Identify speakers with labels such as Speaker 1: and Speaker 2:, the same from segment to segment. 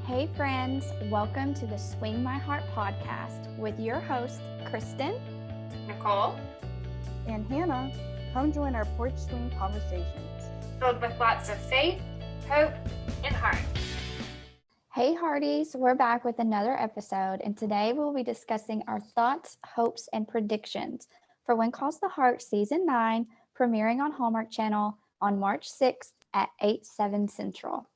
Speaker 1: Hey friends, welcome to the Swing My Heart podcast with your host, Kristen,
Speaker 2: Nicole,
Speaker 3: and Hannah. Come join our porch swing conversations.
Speaker 2: filled with lots of faith, hope, and heart.
Speaker 1: Hey Hearties, we're back with another episode, and today we'll be discussing our thoughts, hopes, and predictions for When Calls the Heart Season 9, premiering on Hallmark Channel on March 6th at 8/7 Central.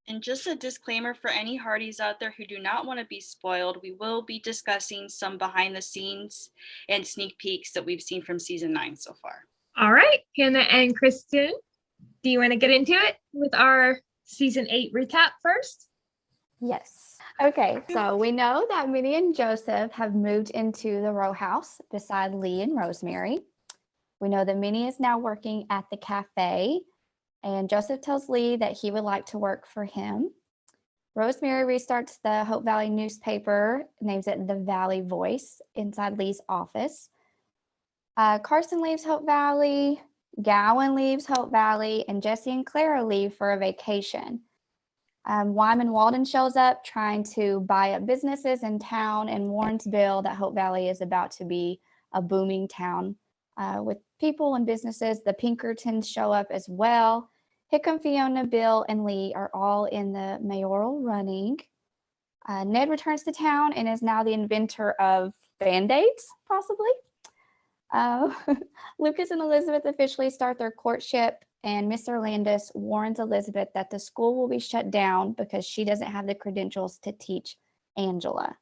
Speaker 2: And just a disclaimer for any Hearties out there who do not want to be spoiled, we will be discussing some behind the scenes and sneak peeks that we've seen from season 9 so far.
Speaker 4: All right, Hannah and Kristen, do you want to get into it with our season 8 recap first?
Speaker 1: Yes. Okay, so we know that Minnie and Joseph have moved into the row house beside Lee and Rosemary. We know that Minnie is now working at the cafe, and Joseph tells Lee that he would like to work for him. Rosemary restarts the Hope Valley newspaper, names it the Valley Voice, inside Lee's office. Carson leaves Hope Valley, Gowan leaves Hope Valley, and Jesse and Clara leave for a vacation. Wyman Walden shows up trying to buy up businesses in town and warns Bill that Hope Valley is about to be a booming town with people and businesses. The Pinkertons show up as well. Hickam, Fiona, Bill, and Lee are all in the mayoral running. Ned returns to town and is now the inventor of Band-Aids, possibly. Lucas and Elizabeth officially start their courtship, and Mr. Landis warns Elizabeth that the school will be shut down because she doesn't have the credentials to teach Angela.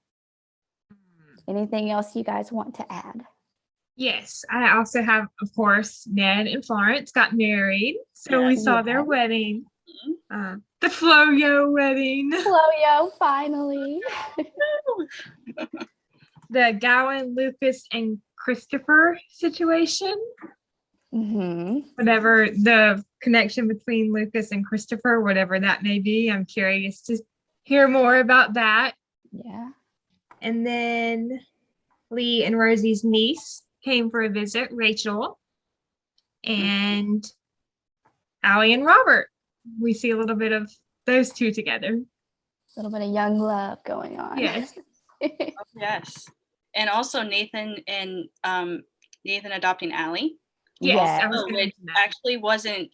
Speaker 1: Anything else you guys want to add?
Speaker 4: Yes, I also have, of course, Ned and Florence got married, so we saw their wedding, the Flo-Yo wedding.
Speaker 1: Flo-Yo, finally.
Speaker 4: The Gowan, Lucas, and Christopher situation. Whatever the connection between Lucas and Christopher, whatever that may be, I'm curious to hear more about that.
Speaker 1: Yeah.
Speaker 4: And then Lee and Rosie's niece came for a visit, Rachel, and Allie and Robert. We see a little bit of those two together.
Speaker 1: A little bit of young love going on.
Speaker 4: Yes.
Speaker 2: Oh, yes. And also Nathan adopting Allie.
Speaker 4: Yes,
Speaker 1: Yeah.
Speaker 4: I was going to
Speaker 2: It
Speaker 4: mention that.
Speaker 2: actually wasn't,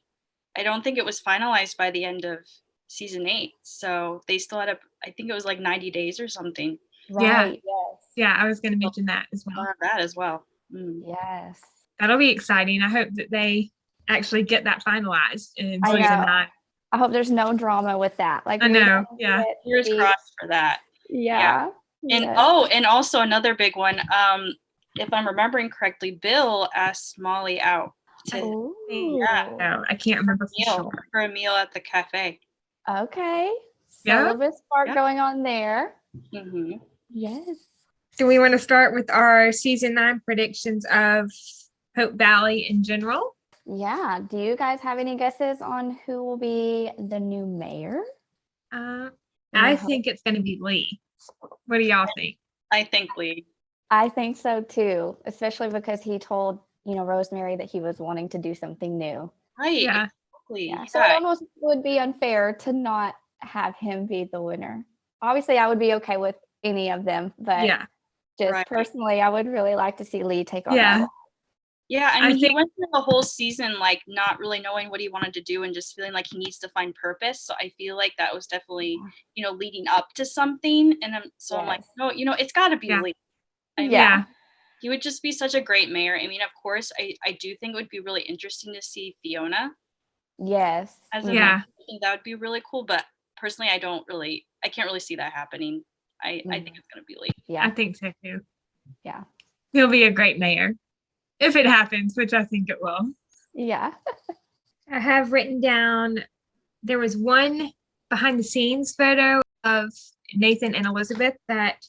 Speaker 2: I don't think it was finalized by the end of season 8. So they still had I think it was like 90 days or something.
Speaker 1: Right. Yes.
Speaker 4: Yeah, I was going to mention that as
Speaker 2: I'll
Speaker 4: well.
Speaker 2: have that as well.
Speaker 1: Yes.
Speaker 4: That'll be exciting. I hope that they actually get that finalized in
Speaker 1: I
Speaker 4: season
Speaker 1: know.
Speaker 4: 9.
Speaker 1: I hope there's no drama with that. Like
Speaker 4: I
Speaker 1: we
Speaker 4: know.
Speaker 1: don't
Speaker 4: Yeah.
Speaker 1: get
Speaker 2: Fingers
Speaker 1: the-
Speaker 2: crossed for that.
Speaker 1: Yeah.
Speaker 2: And
Speaker 1: Yes.
Speaker 2: and also another big one. If I'm remembering correctly, Bill asked Molly out to
Speaker 1: Ooh.
Speaker 4: No, I can't remember for
Speaker 2: meal
Speaker 4: sure.
Speaker 2: for a meal at the cafe.
Speaker 1: Okay. So
Speaker 4: Yeah.
Speaker 1: a little bit spark
Speaker 2: Yeah.
Speaker 1: going on there.
Speaker 2: Mm-hmm.
Speaker 1: Yes.
Speaker 4: Do we want to start with our season 9 predictions of Hope Valley in general?
Speaker 1: Yeah. Do you guys have any guesses on who will be the new mayor?
Speaker 4: I think it's going to be Lee. What do y'all think?
Speaker 2: I think Lee.
Speaker 1: I think so too, especially because he told, Rosemary that he was wanting to do something new.
Speaker 2: Right.
Speaker 4: Yeah.
Speaker 2: Exactly.
Speaker 1: Yeah. So it almost would be unfair to not have him be the winner. Obviously, I would be okay with any of them, but
Speaker 4: Yeah.
Speaker 1: just
Speaker 2: Right.
Speaker 1: personally, I would really like to see Lee take on
Speaker 4: Yeah.
Speaker 1: that role.
Speaker 2: Yeah, I
Speaker 4: I
Speaker 2: mean, he
Speaker 4: think-
Speaker 2: went through the whole season like not really knowing what he wanted to do and just feeling like he needs to find purpose. So I feel like that was definitely, leading up to something. And I'm like,
Speaker 1: Yes.
Speaker 2: no, it's got to be
Speaker 4: Yeah.
Speaker 2: Lee. I mean,
Speaker 1: Yeah.
Speaker 2: he would just be such a great mayor. I mean, of course, I do think it would be really interesting to see Fiona
Speaker 1: Yes.
Speaker 2: as a
Speaker 4: Yeah.
Speaker 2: mayor. I think that would be really cool. But personally, I can't really see that happening. I think it's going to be Lee.
Speaker 1: Yeah.
Speaker 4: I think so too.
Speaker 1: Yeah.
Speaker 4: He'll be a great mayor if it happens, which I think it will.
Speaker 1: Yeah.
Speaker 4: I have written down, there was one behind the scenes photo of Nathan and Elizabeth that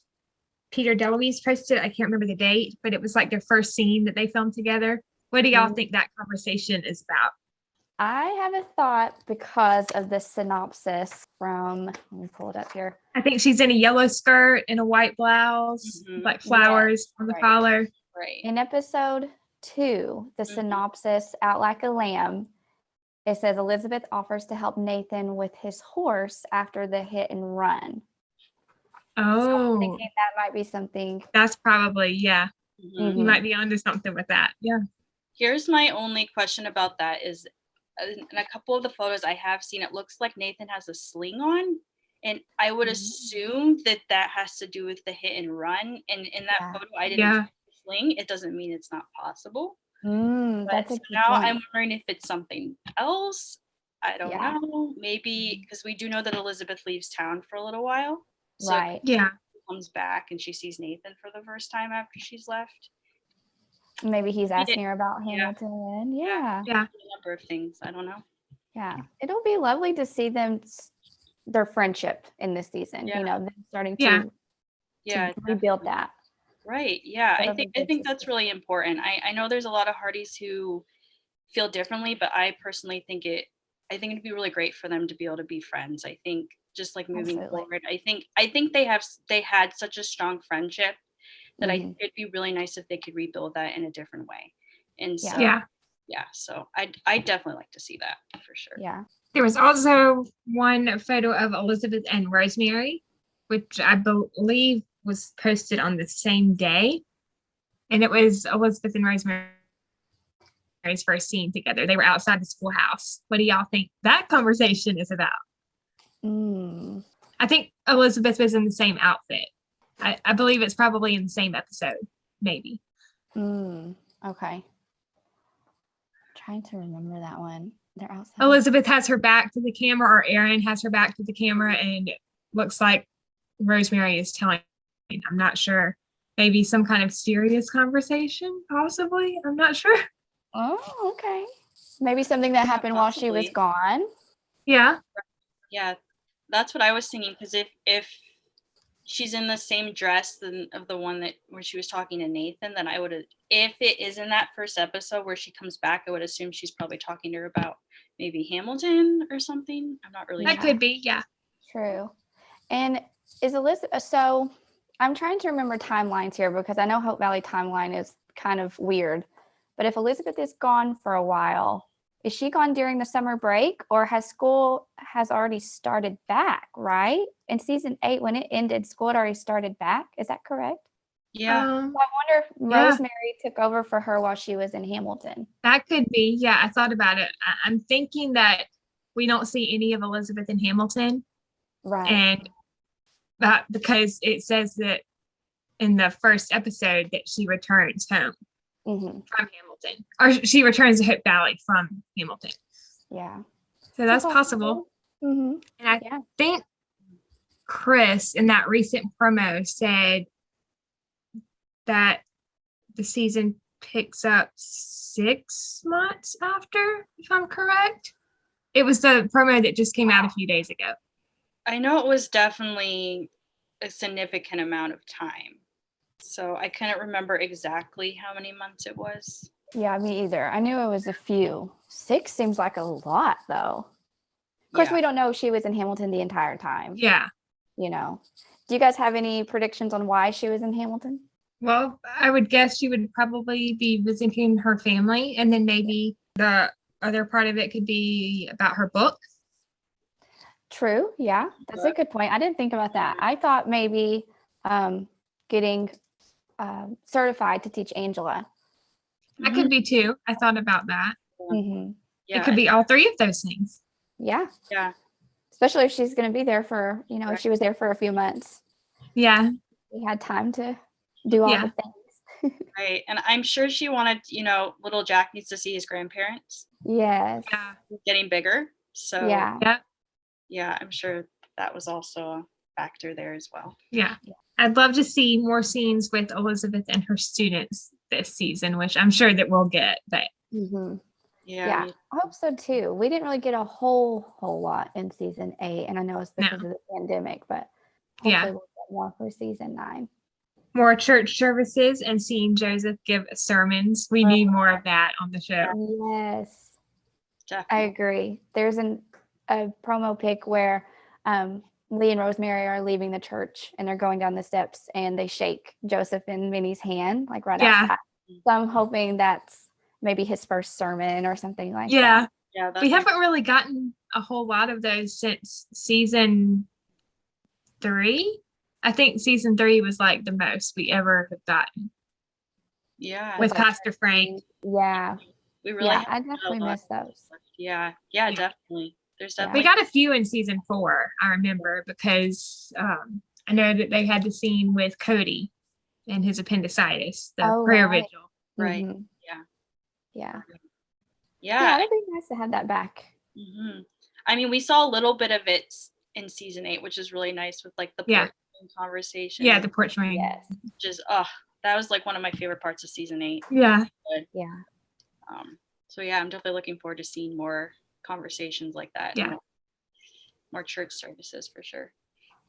Speaker 4: Peter DeLuise posted. I can't remember the date, but it was like their first scene that they filmed together. What do y'all think that conversation is about?
Speaker 1: I have a thought because of the synopsis from, let me pull it up here.
Speaker 4: I think she's in a yellow skirt and a white blouse,
Speaker 2: Mhm.
Speaker 4: like flowers on the
Speaker 2: right.
Speaker 4: collar.
Speaker 2: Right.
Speaker 1: In episode 2, the synopsis, Out Like a Lamb, It says Elizabeth offers to help Nathan with his horse after the hit and run. So I'm
Speaker 4: Oh,
Speaker 1: thinking that might be something.
Speaker 4: that's probably, yeah.
Speaker 2: Mhm.
Speaker 4: You
Speaker 1: Mhm.
Speaker 4: might be onto something with that. Yeah.
Speaker 2: Here's my only question about that is in a couple of the photos I have seen, it looks like Nathan has a sling on. And I would assume that that has to do with the hit and run. And in that
Speaker 1: Yeah.
Speaker 2: photo, I didn't
Speaker 4: Yeah.
Speaker 2: see the sling. It doesn't mean it's not possible. But
Speaker 1: That's a
Speaker 2: so
Speaker 1: good
Speaker 2: now
Speaker 1: point.
Speaker 2: I'm wondering if it's something else. I don't
Speaker 1: Yeah.
Speaker 2: know. Maybe because we do know that Elizabeth leaves town for a little while. So
Speaker 1: Right.
Speaker 4: Yeah.
Speaker 2: she comes back and she sees Nathan for the first time after she's left.
Speaker 1: Maybe he's
Speaker 2: We did-
Speaker 1: asking her about
Speaker 2: yeah.
Speaker 1: Hamilton. Yeah.
Speaker 4: Yeah.
Speaker 2: A number of things. I don't know.
Speaker 1: Yeah. It'll be lovely to see them, their friendship in this season,
Speaker 2: Yeah.
Speaker 1: them starting
Speaker 4: Yeah.
Speaker 1: to
Speaker 2: Yeah.
Speaker 1: rebuild that.
Speaker 2: Right. Yeah.
Speaker 1: That'll be
Speaker 2: I
Speaker 1: good
Speaker 2: think
Speaker 1: to
Speaker 2: that's
Speaker 1: see.
Speaker 2: really important. I know there's a lot of Hardys who feel differently, but I personally think it'd be really great for them to be able to be friends. I think just like moving
Speaker 1: Absolutely.
Speaker 2: forward, I think they had such a strong friendship that I
Speaker 1: Mhm.
Speaker 2: think it'd be really nice if they could rebuild that in a different way. And
Speaker 1: Yeah.
Speaker 2: so
Speaker 4: Yeah.
Speaker 2: yeah, so I definitely like to see that for sure.
Speaker 1: Yeah.
Speaker 4: There was also one photo of Elizabeth and Rosemary, which I believe was posted on the same day. And it was Elizabeth and Rosemary's first scene together. They were outside the schoolhouse. What do y'all think that conversation is about?
Speaker 1: Mm.
Speaker 4: I think Elizabeth was in the same outfit. I believe it's probably in the same episode, maybe.
Speaker 1: Okay. Trying to remember that one. They're outside.
Speaker 4: Elizabeth has her back to the camera, or Erin has her back to the camera, and it looks like Rosemary is telling, I'm not sure, maybe some kind of serious conversation, possibly. I'm not sure.
Speaker 1: Oh, okay. Maybe something that happened while she was
Speaker 2: possibly.
Speaker 1: gone.
Speaker 4: Yeah.
Speaker 2: Yeah, that's what I was thinking. Because if she's in the same dress of the one that where she was talking to Nathan, then I would have. If it is in that first episode where she comes back, I would assume she's probably talking to her about maybe Hamilton or something. I'm not really
Speaker 4: That
Speaker 2: sure.
Speaker 4: could be, yeah.
Speaker 1: True. And is Elizabeth, so I'm trying to remember timelines here because I know Hope Valley timeline is kind of weird. But if Elizabeth is gone for a while, is she gone during the summer break, or has school already started back, right? In season 8, when it ended, school had already started back. Is that correct?
Speaker 2: Yeah,
Speaker 1: I wonder if
Speaker 4: Yeah.
Speaker 1: Rosemary took over for her while she was in Hamilton.
Speaker 4: That could be. Yeah, I thought about it. I'm thinking that we don't see any of Elizabeth in Hamilton.
Speaker 1: Right.
Speaker 4: And because it says that in the first episode that she returns home
Speaker 1: Mhm.
Speaker 4: from Hamilton, or she returns to Hope Valley from Hamilton.
Speaker 1: Yeah.
Speaker 4: So that's possible.
Speaker 1: Mm-hmm.
Speaker 4: And I
Speaker 1: Yeah.
Speaker 4: think Chris in that recent promo said that the season picks up 6 months after, if I'm correct. It was the promo that just came out a few days ago.
Speaker 2: I know it was definitely a significant amount of time. So I couldn't remember exactly how many months it was.
Speaker 1: Yeah, me either. I knew it was a few. 6 seems like a lot, though. Of course,
Speaker 2: Yeah.
Speaker 1: we don't know if she was in Hamilton the entire time.
Speaker 4: Yeah.
Speaker 1: Do you guys have any predictions on why she was in Hamilton?
Speaker 4: Well, I would guess she would probably be visiting her family, and then maybe the other part of it could be about her book.
Speaker 1: True. Yeah, that's a good point. I didn't think about that. I thought maybe getting certified to teach Angela.
Speaker 4: That could be too. I thought about that.
Speaker 1: Mm-hmm.
Speaker 2: Yeah.
Speaker 4: It could be all three of those things.
Speaker 1: Yeah.
Speaker 2: Yeah.
Speaker 1: Especially if she's going to be there for, if she was there for a few months.
Speaker 4: Yeah.
Speaker 1: We had time to do all
Speaker 4: Yeah.
Speaker 1: the things.
Speaker 2: Right. And I'm sure she wanted, little Jack needs to see his grandparents.
Speaker 1: Yes.
Speaker 4: Yeah.
Speaker 2: He's getting bigger. So
Speaker 1: Yeah.
Speaker 4: Yeah.
Speaker 2: yeah, I'm sure that was also a factor there as well.
Speaker 4: Yeah. I'd love to see more scenes with Elizabeth and her students this season, which I'm sure that we'll get. But
Speaker 1: Mm-hmm.
Speaker 2: Yeah.
Speaker 1: I hope so too. We didn't really get a whole lot in season 8, and I know it's because of the pandemic, but hopefully we'll get more for season 9.
Speaker 4: more church services and seeing Joseph give sermons. We need more of that on the show.
Speaker 1: Yes, I
Speaker 2: Definitely.
Speaker 1: agree. There's a promo pic where Lee and Rosemary are leaving the church and they're going down the steps and they shake Joseph and Minnie's hand like right outside. So I'm hoping that's maybe his first sermon or something like that.
Speaker 2: Yeah, that's
Speaker 4: We haven't really gotten a whole lot of those since season 3. I think season 3 was like the most we ever have gotten
Speaker 2: yeah.
Speaker 4: with
Speaker 1: With our
Speaker 4: Pastor Frank.
Speaker 1: Yeah.
Speaker 2: We really
Speaker 1: Yeah,
Speaker 2: have
Speaker 1: I
Speaker 2: a
Speaker 1: definitely
Speaker 2: lot.
Speaker 1: miss those.
Speaker 2: Yeah,
Speaker 4: Yeah.
Speaker 2: definitely. There's
Speaker 1: Yeah.
Speaker 4: We
Speaker 2: definitely
Speaker 4: got a few in season 4, I remember, because I know that they had the scene with Cody and his appendicitis, the
Speaker 1: Oh,
Speaker 4: prayer
Speaker 1: right.
Speaker 4: vigil.
Speaker 2: right.
Speaker 1: Mhm.
Speaker 2: Yeah.
Speaker 1: Yeah.
Speaker 2: Yeah.
Speaker 1: Yeah, it'd be nice to have that back.
Speaker 2: hmm I mean, we saw a little bit of it in season 8, which is really nice with like the
Speaker 4: Yeah.
Speaker 2: porch conversation.
Speaker 4: Yeah, the porch ring.
Speaker 1: Yes.
Speaker 2: Just that was like one of my favorite parts of season 8.
Speaker 4: Yeah.
Speaker 1: Yeah.
Speaker 2: So yeah, I'm definitely looking forward to seeing more conversations like that.
Speaker 4: Yeah.
Speaker 2: More church services for sure.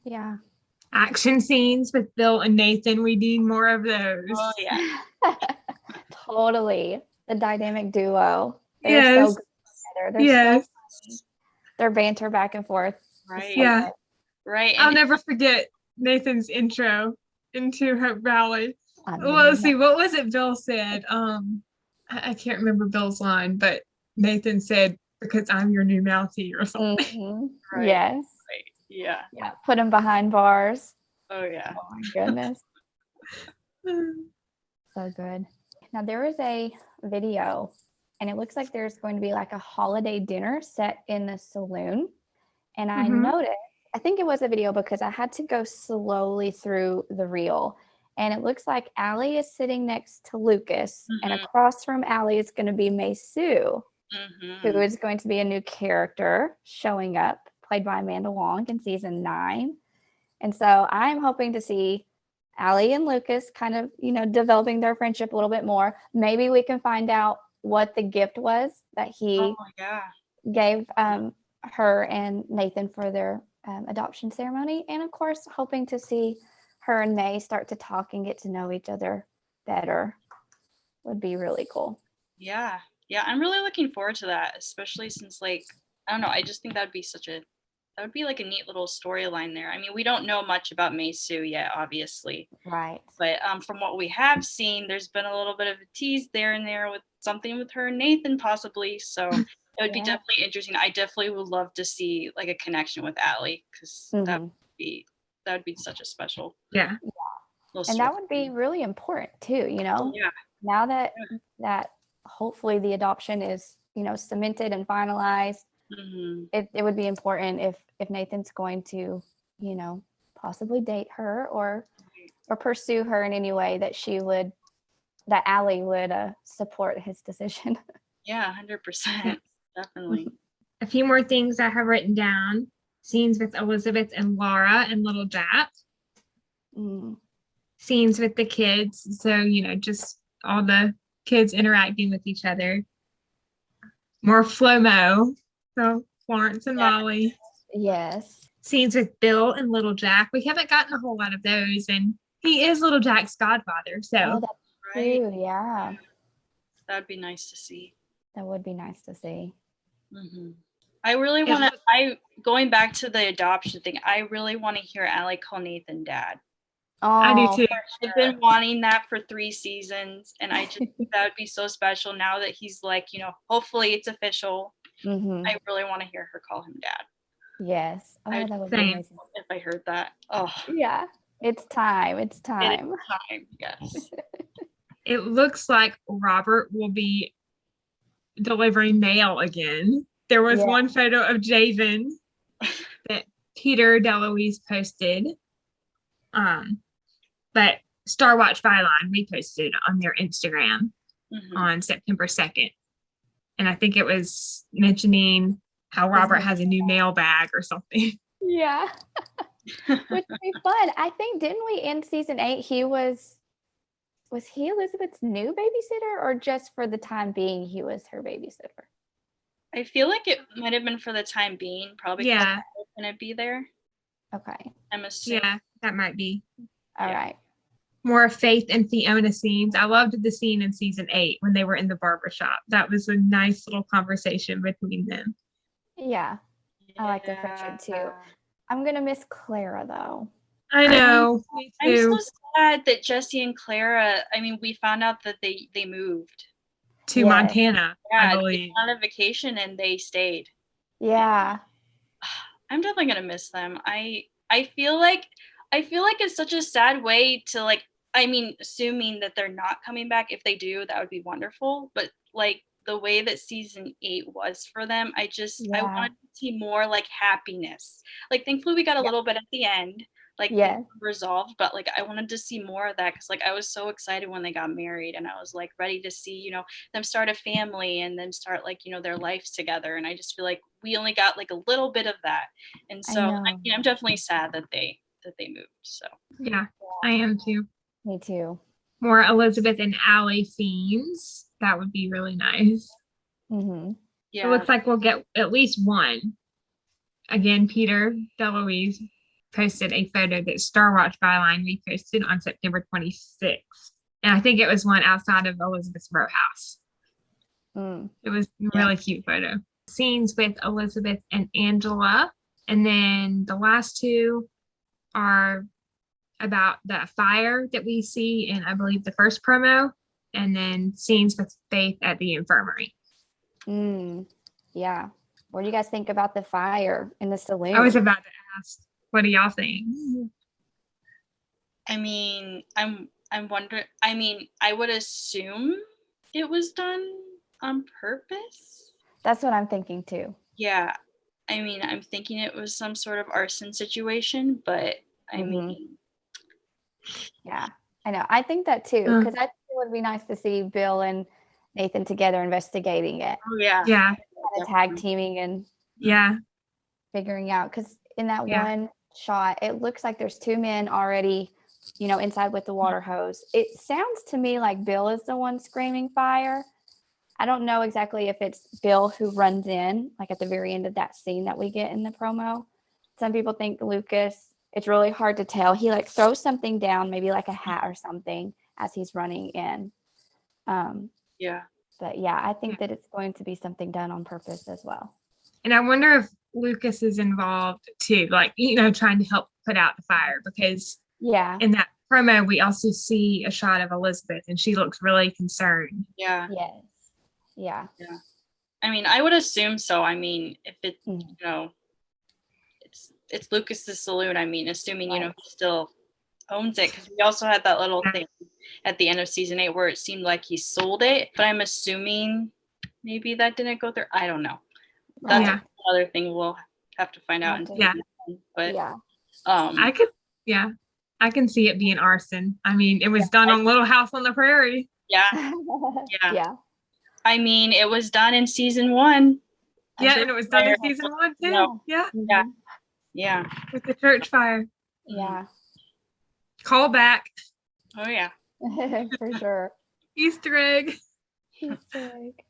Speaker 1: Yeah.
Speaker 4: Action scenes with Bill and Nathan. We need more of those.
Speaker 2: Oh yeah.
Speaker 1: Totally. The dynamic duo. They're
Speaker 4: Yes.
Speaker 1: so good together. They're
Speaker 4: Yes.
Speaker 1: so their banter back and forth. is
Speaker 2: Right.
Speaker 1: so
Speaker 4: Yeah.
Speaker 1: good.
Speaker 2: Right.
Speaker 4: I'll
Speaker 2: And
Speaker 4: never forget Nathan's intro into Hope Valley.
Speaker 1: I
Speaker 4: Well,
Speaker 1: mean,
Speaker 4: let's see, what was it Bill said? I can't remember Bill's line, but Nathan said, because I'm your new mouthy or something.
Speaker 1: mhm.
Speaker 2: Right.
Speaker 1: Yes.
Speaker 2: right. Yeah.
Speaker 1: Yeah. Put them behind bars.
Speaker 2: Oh yeah.
Speaker 1: Oh my goodness. So good. Now there is a video and it looks like there's going to be like a holiday dinner set in the saloon. And I
Speaker 4: Mhm.
Speaker 1: noticed, I think it was a video because I had to go slowly through the reel. And it looks like Allie is sitting next to Lucas, and
Speaker 2: Mhm.
Speaker 1: across from Allie is going to be May Sue, who
Speaker 2: Mhm.
Speaker 1: is going to be a new character showing up, played by Amanda Wong in season 9. And so I'm hoping to see Allie and Lucas kind of, developing their friendship a little bit more. Maybe we can find out what the gift was that he
Speaker 2: Oh yeah.
Speaker 1: gave her and Nathan for their adoption ceremony. And of course, hoping to see her and May start to talk and get to know each other better would be really cool.
Speaker 2: Yeah. Yeah. I'm really looking forward to that, especially since like I don't know, I just think that would be like a neat little storyline there. I mean, we don't know much about Mei Su yet, obviously.
Speaker 1: Right.
Speaker 2: But from what we have seen, there's been a little bit of a tease there and there with something with her and Nathan possibly. So it would be
Speaker 1: Yeah.
Speaker 2: definitely interesting. I definitely would love to see like a connection with Allie because that
Speaker 1: Mhm.
Speaker 2: would be such a special
Speaker 4: Yeah.
Speaker 2: little
Speaker 1: And
Speaker 2: story.
Speaker 1: that would be really important too,
Speaker 2: Yeah.
Speaker 1: now that hopefully the adoption is, cemented and finalized.
Speaker 2: hmm
Speaker 1: It would be important if Nathan's going to, possibly date her or pursue her in any way that Allie would support his decision.
Speaker 2: Yeah, 100%. Definitely.
Speaker 4: A few more things I have written down. Scenes with Elizabeth and Laura and little Jack.
Speaker 1: Mm.
Speaker 4: Scenes with the kids. So, just all the kids interacting with each other. More Flomo. So Florence and
Speaker 2: Yeah.
Speaker 4: Molly.
Speaker 1: Yes.
Speaker 4: Scenes with Bill and little Jack. We haven't gotten a whole lot of those. And he is little Jack's godfather.
Speaker 1: Oh,
Speaker 4: So
Speaker 1: that's
Speaker 2: Right.
Speaker 1: true. Yeah.
Speaker 2: That'd be nice to see.
Speaker 1: That would be nice to see.
Speaker 2: I really
Speaker 4: It
Speaker 2: want to.
Speaker 4: look-
Speaker 2: Going back to the adoption thing, I really want to hear Allie call Nathan dad.
Speaker 4: I do
Speaker 1: Oh,
Speaker 4: too.
Speaker 2: I've been wanting that for 3 seasons, and I just think that would be so special now that he's like, hopefully it's official.
Speaker 1: mm-hmm.
Speaker 2: I really want to hear her call him dad.
Speaker 1: Yes. Oh,
Speaker 2: I-
Speaker 1: that would be
Speaker 4: Same.
Speaker 1: amazing.
Speaker 2: If I heard that, oh,
Speaker 1: Yeah. It's time. It's
Speaker 2: it
Speaker 1: time.
Speaker 2: is time. Yes.
Speaker 4: It looks like Robert will be delivering mail again. There was
Speaker 1: Yeah.
Speaker 4: one photo of Javen that Peter DeLuise posted. But Star Watch Byline reposted on their Instagram
Speaker 2: Mhm.
Speaker 4: on September 2nd. And I think it was mentioning how Robert has a new mailbag or something.
Speaker 1: Yeah. Which would be fun. I think, didn't we end season 8? He was he Elizabeth's new babysitter, or just for the time being he was her babysitter?
Speaker 2: I feel like it might have been for the time being, probably because
Speaker 4: Yeah.
Speaker 2: Paul's gonna be there.
Speaker 1: Okay.
Speaker 2: I'm assuming.
Speaker 4: Yeah, that might be.
Speaker 1: All
Speaker 2: Yeah.
Speaker 1: right.
Speaker 4: More Faith and Fiona scenes. I loved the scene in season 8 when they were in the barbershop. That was a nice little conversation between them.
Speaker 1: Yeah. I like the friendship too. I'm gonna miss Clara though.
Speaker 4: I know. Me
Speaker 2: I'm
Speaker 4: too.
Speaker 2: so sad that Jesse and Clara. I mean, we found out that they moved.
Speaker 4: to
Speaker 1: Yes.
Speaker 4: Montana, I
Speaker 2: Yeah, they
Speaker 4: believe.
Speaker 2: went on a vacation and they stayed.
Speaker 1: Yeah.
Speaker 2: I'm definitely gonna miss them. I feel like it's such a sad way to like. I mean, assuming that they're not coming back. If they do, that would be wonderful. But like the way that season 8 was for them, I
Speaker 1: Yeah.
Speaker 2: wanted to see more like happiness. Like thankfully we got a
Speaker 1: Yeah.
Speaker 2: little bit at the end, like things
Speaker 1: Yes.
Speaker 2: were resolved. But like I wanted to see more of that because like I was so excited when they got married, and I was like ready to see them start a family and then start like their lives together. And I just feel like we only got like a little bit of that. And
Speaker 1: I
Speaker 2: so
Speaker 1: know.
Speaker 2: I'm definitely sad that they moved. So
Speaker 4: Yeah, I am too.
Speaker 1: Me too.
Speaker 4: More Elizabeth and Allie scenes. That would be really nice.
Speaker 1: Mm-hmm.
Speaker 2: yeah.
Speaker 4: It looks like we'll get at least one. Again, Peter DeLuise posted a photo that Star Watch Byline reposted on September 26th. And I think it was one outside of Elizabeth's row house.
Speaker 1: Mm.
Speaker 4: It was a really cute photo. Scenes with Elizabeth and Angela. And then the last two are about the fire that we see in, I believe, the first promo. And then scenes with Faith at the infirmary.
Speaker 1: Yeah. What do you guys think about the fire in the saloon?
Speaker 4: I was about to ask, what do y'all think?
Speaker 2: I mean, I'm wondering. I mean, I would assume it was done on purpose.
Speaker 1: That's what I'm thinking too.
Speaker 2: Yeah. I mean, I'm thinking it was some sort of arson situation, but I
Speaker 1: Mhm.
Speaker 2: mean,
Speaker 1: Yeah, I know. I think that too, because I think it would be nice to see Bill and Nathan together investigating it,
Speaker 2: oh yeah.
Speaker 4: Yeah,
Speaker 1: kind of tag teaming and
Speaker 4: yeah,
Speaker 1: figuring out. Because in that
Speaker 4: Yeah.
Speaker 1: one shot, it looks like there's two men already, inside with the water hose. It sounds to me like Bill is the one screaming fire. I don't know exactly if it's Bill who runs in, like at the very end of that scene that we get in the promo. Some people think Lucas. It's really hard to tell. He like throws something down, maybe like a hat or something, as he's running in.
Speaker 2: Yeah.
Speaker 1: But yeah, I think that it's going to be something done on purpose as well.
Speaker 4: and I wonder if Lucas is involved too, like, trying to help put out the fire, because
Speaker 1: Yeah.
Speaker 4: in that promo, we also see a shot of Elizabeth and she looks really concerned.
Speaker 2: Yeah.
Speaker 1: Yes. Yeah.
Speaker 2: I mean, I would assume so. I mean, if it,
Speaker 1: Mhm.
Speaker 2: it's Lucas's saloon. I mean, assuming
Speaker 1: Right.
Speaker 2: he still owns it, because we also had that little thing at the end of season 8 where it seemed like he sold it. But I'm assuming maybe that didn't go through. I don't know. That's
Speaker 4: Yeah.
Speaker 2: another thing we'll have to find out.
Speaker 1: Okay.
Speaker 4: Yeah.
Speaker 2: But
Speaker 1: Yeah.
Speaker 4: I can see it being arson. I mean, it was done on Little House on the Prairie.
Speaker 2: yeah.
Speaker 1: Yeah.
Speaker 2: I mean, it was done in season 1.
Speaker 4: Yeah, and it was done in season 1 too.
Speaker 2: No.
Speaker 4: Yeah,
Speaker 2: Yeah.
Speaker 1: Mhm.
Speaker 2: Yeah.
Speaker 4: with the church fire.
Speaker 1: Yeah.
Speaker 4: Call back.
Speaker 2: Oh yeah.
Speaker 1: For sure.
Speaker 4: Easter egg.
Speaker 1: Easter egg.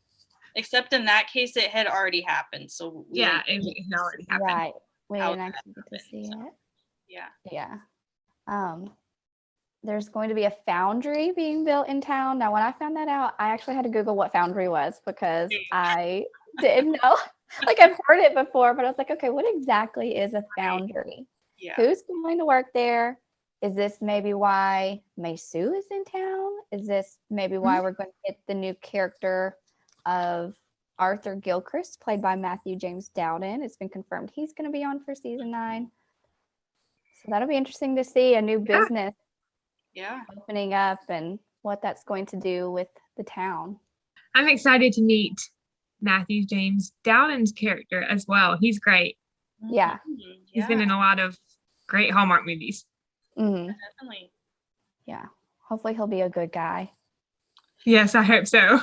Speaker 2: Except in that case, it had already happened. So we
Speaker 4: Yeah,
Speaker 2: didn't-
Speaker 4: it had already happened.
Speaker 1: Right. We
Speaker 2: How
Speaker 1: didn't
Speaker 2: that
Speaker 1: actually get to
Speaker 2: happened,
Speaker 1: see
Speaker 2: so.
Speaker 1: it.
Speaker 2: Yeah.
Speaker 1: Yeah. There's going to be a foundry being built in town. Now, when I found that out, I actually had to Google what foundry was because I didn't know. Like I've heard it before, but I was like, okay, what exactly is a foundry?
Speaker 2: Yeah.
Speaker 1: Who's going to work there? Is this maybe why Maysu is in town? Is this maybe why we're going to get the new character of Arthur Gilchrist, played by Matthew James Dowden? It's been confirmed he's going to be on for season 9. So that'll be interesting to see a new business
Speaker 2: Yeah.
Speaker 1: opening up and what that's going to do with the town.
Speaker 4: I'm excited to meet Matthew James Dowden's character as well. He's great.
Speaker 1: Yeah.
Speaker 2: Mhm.
Speaker 4: He's been in a lot of great Hallmark movies.
Speaker 1: Mm-hmm.
Speaker 2: Definitely.
Speaker 1: Yeah. Hopefully he'll be a good guy.
Speaker 4: Yes, I hope so.
Speaker 2: Yeah.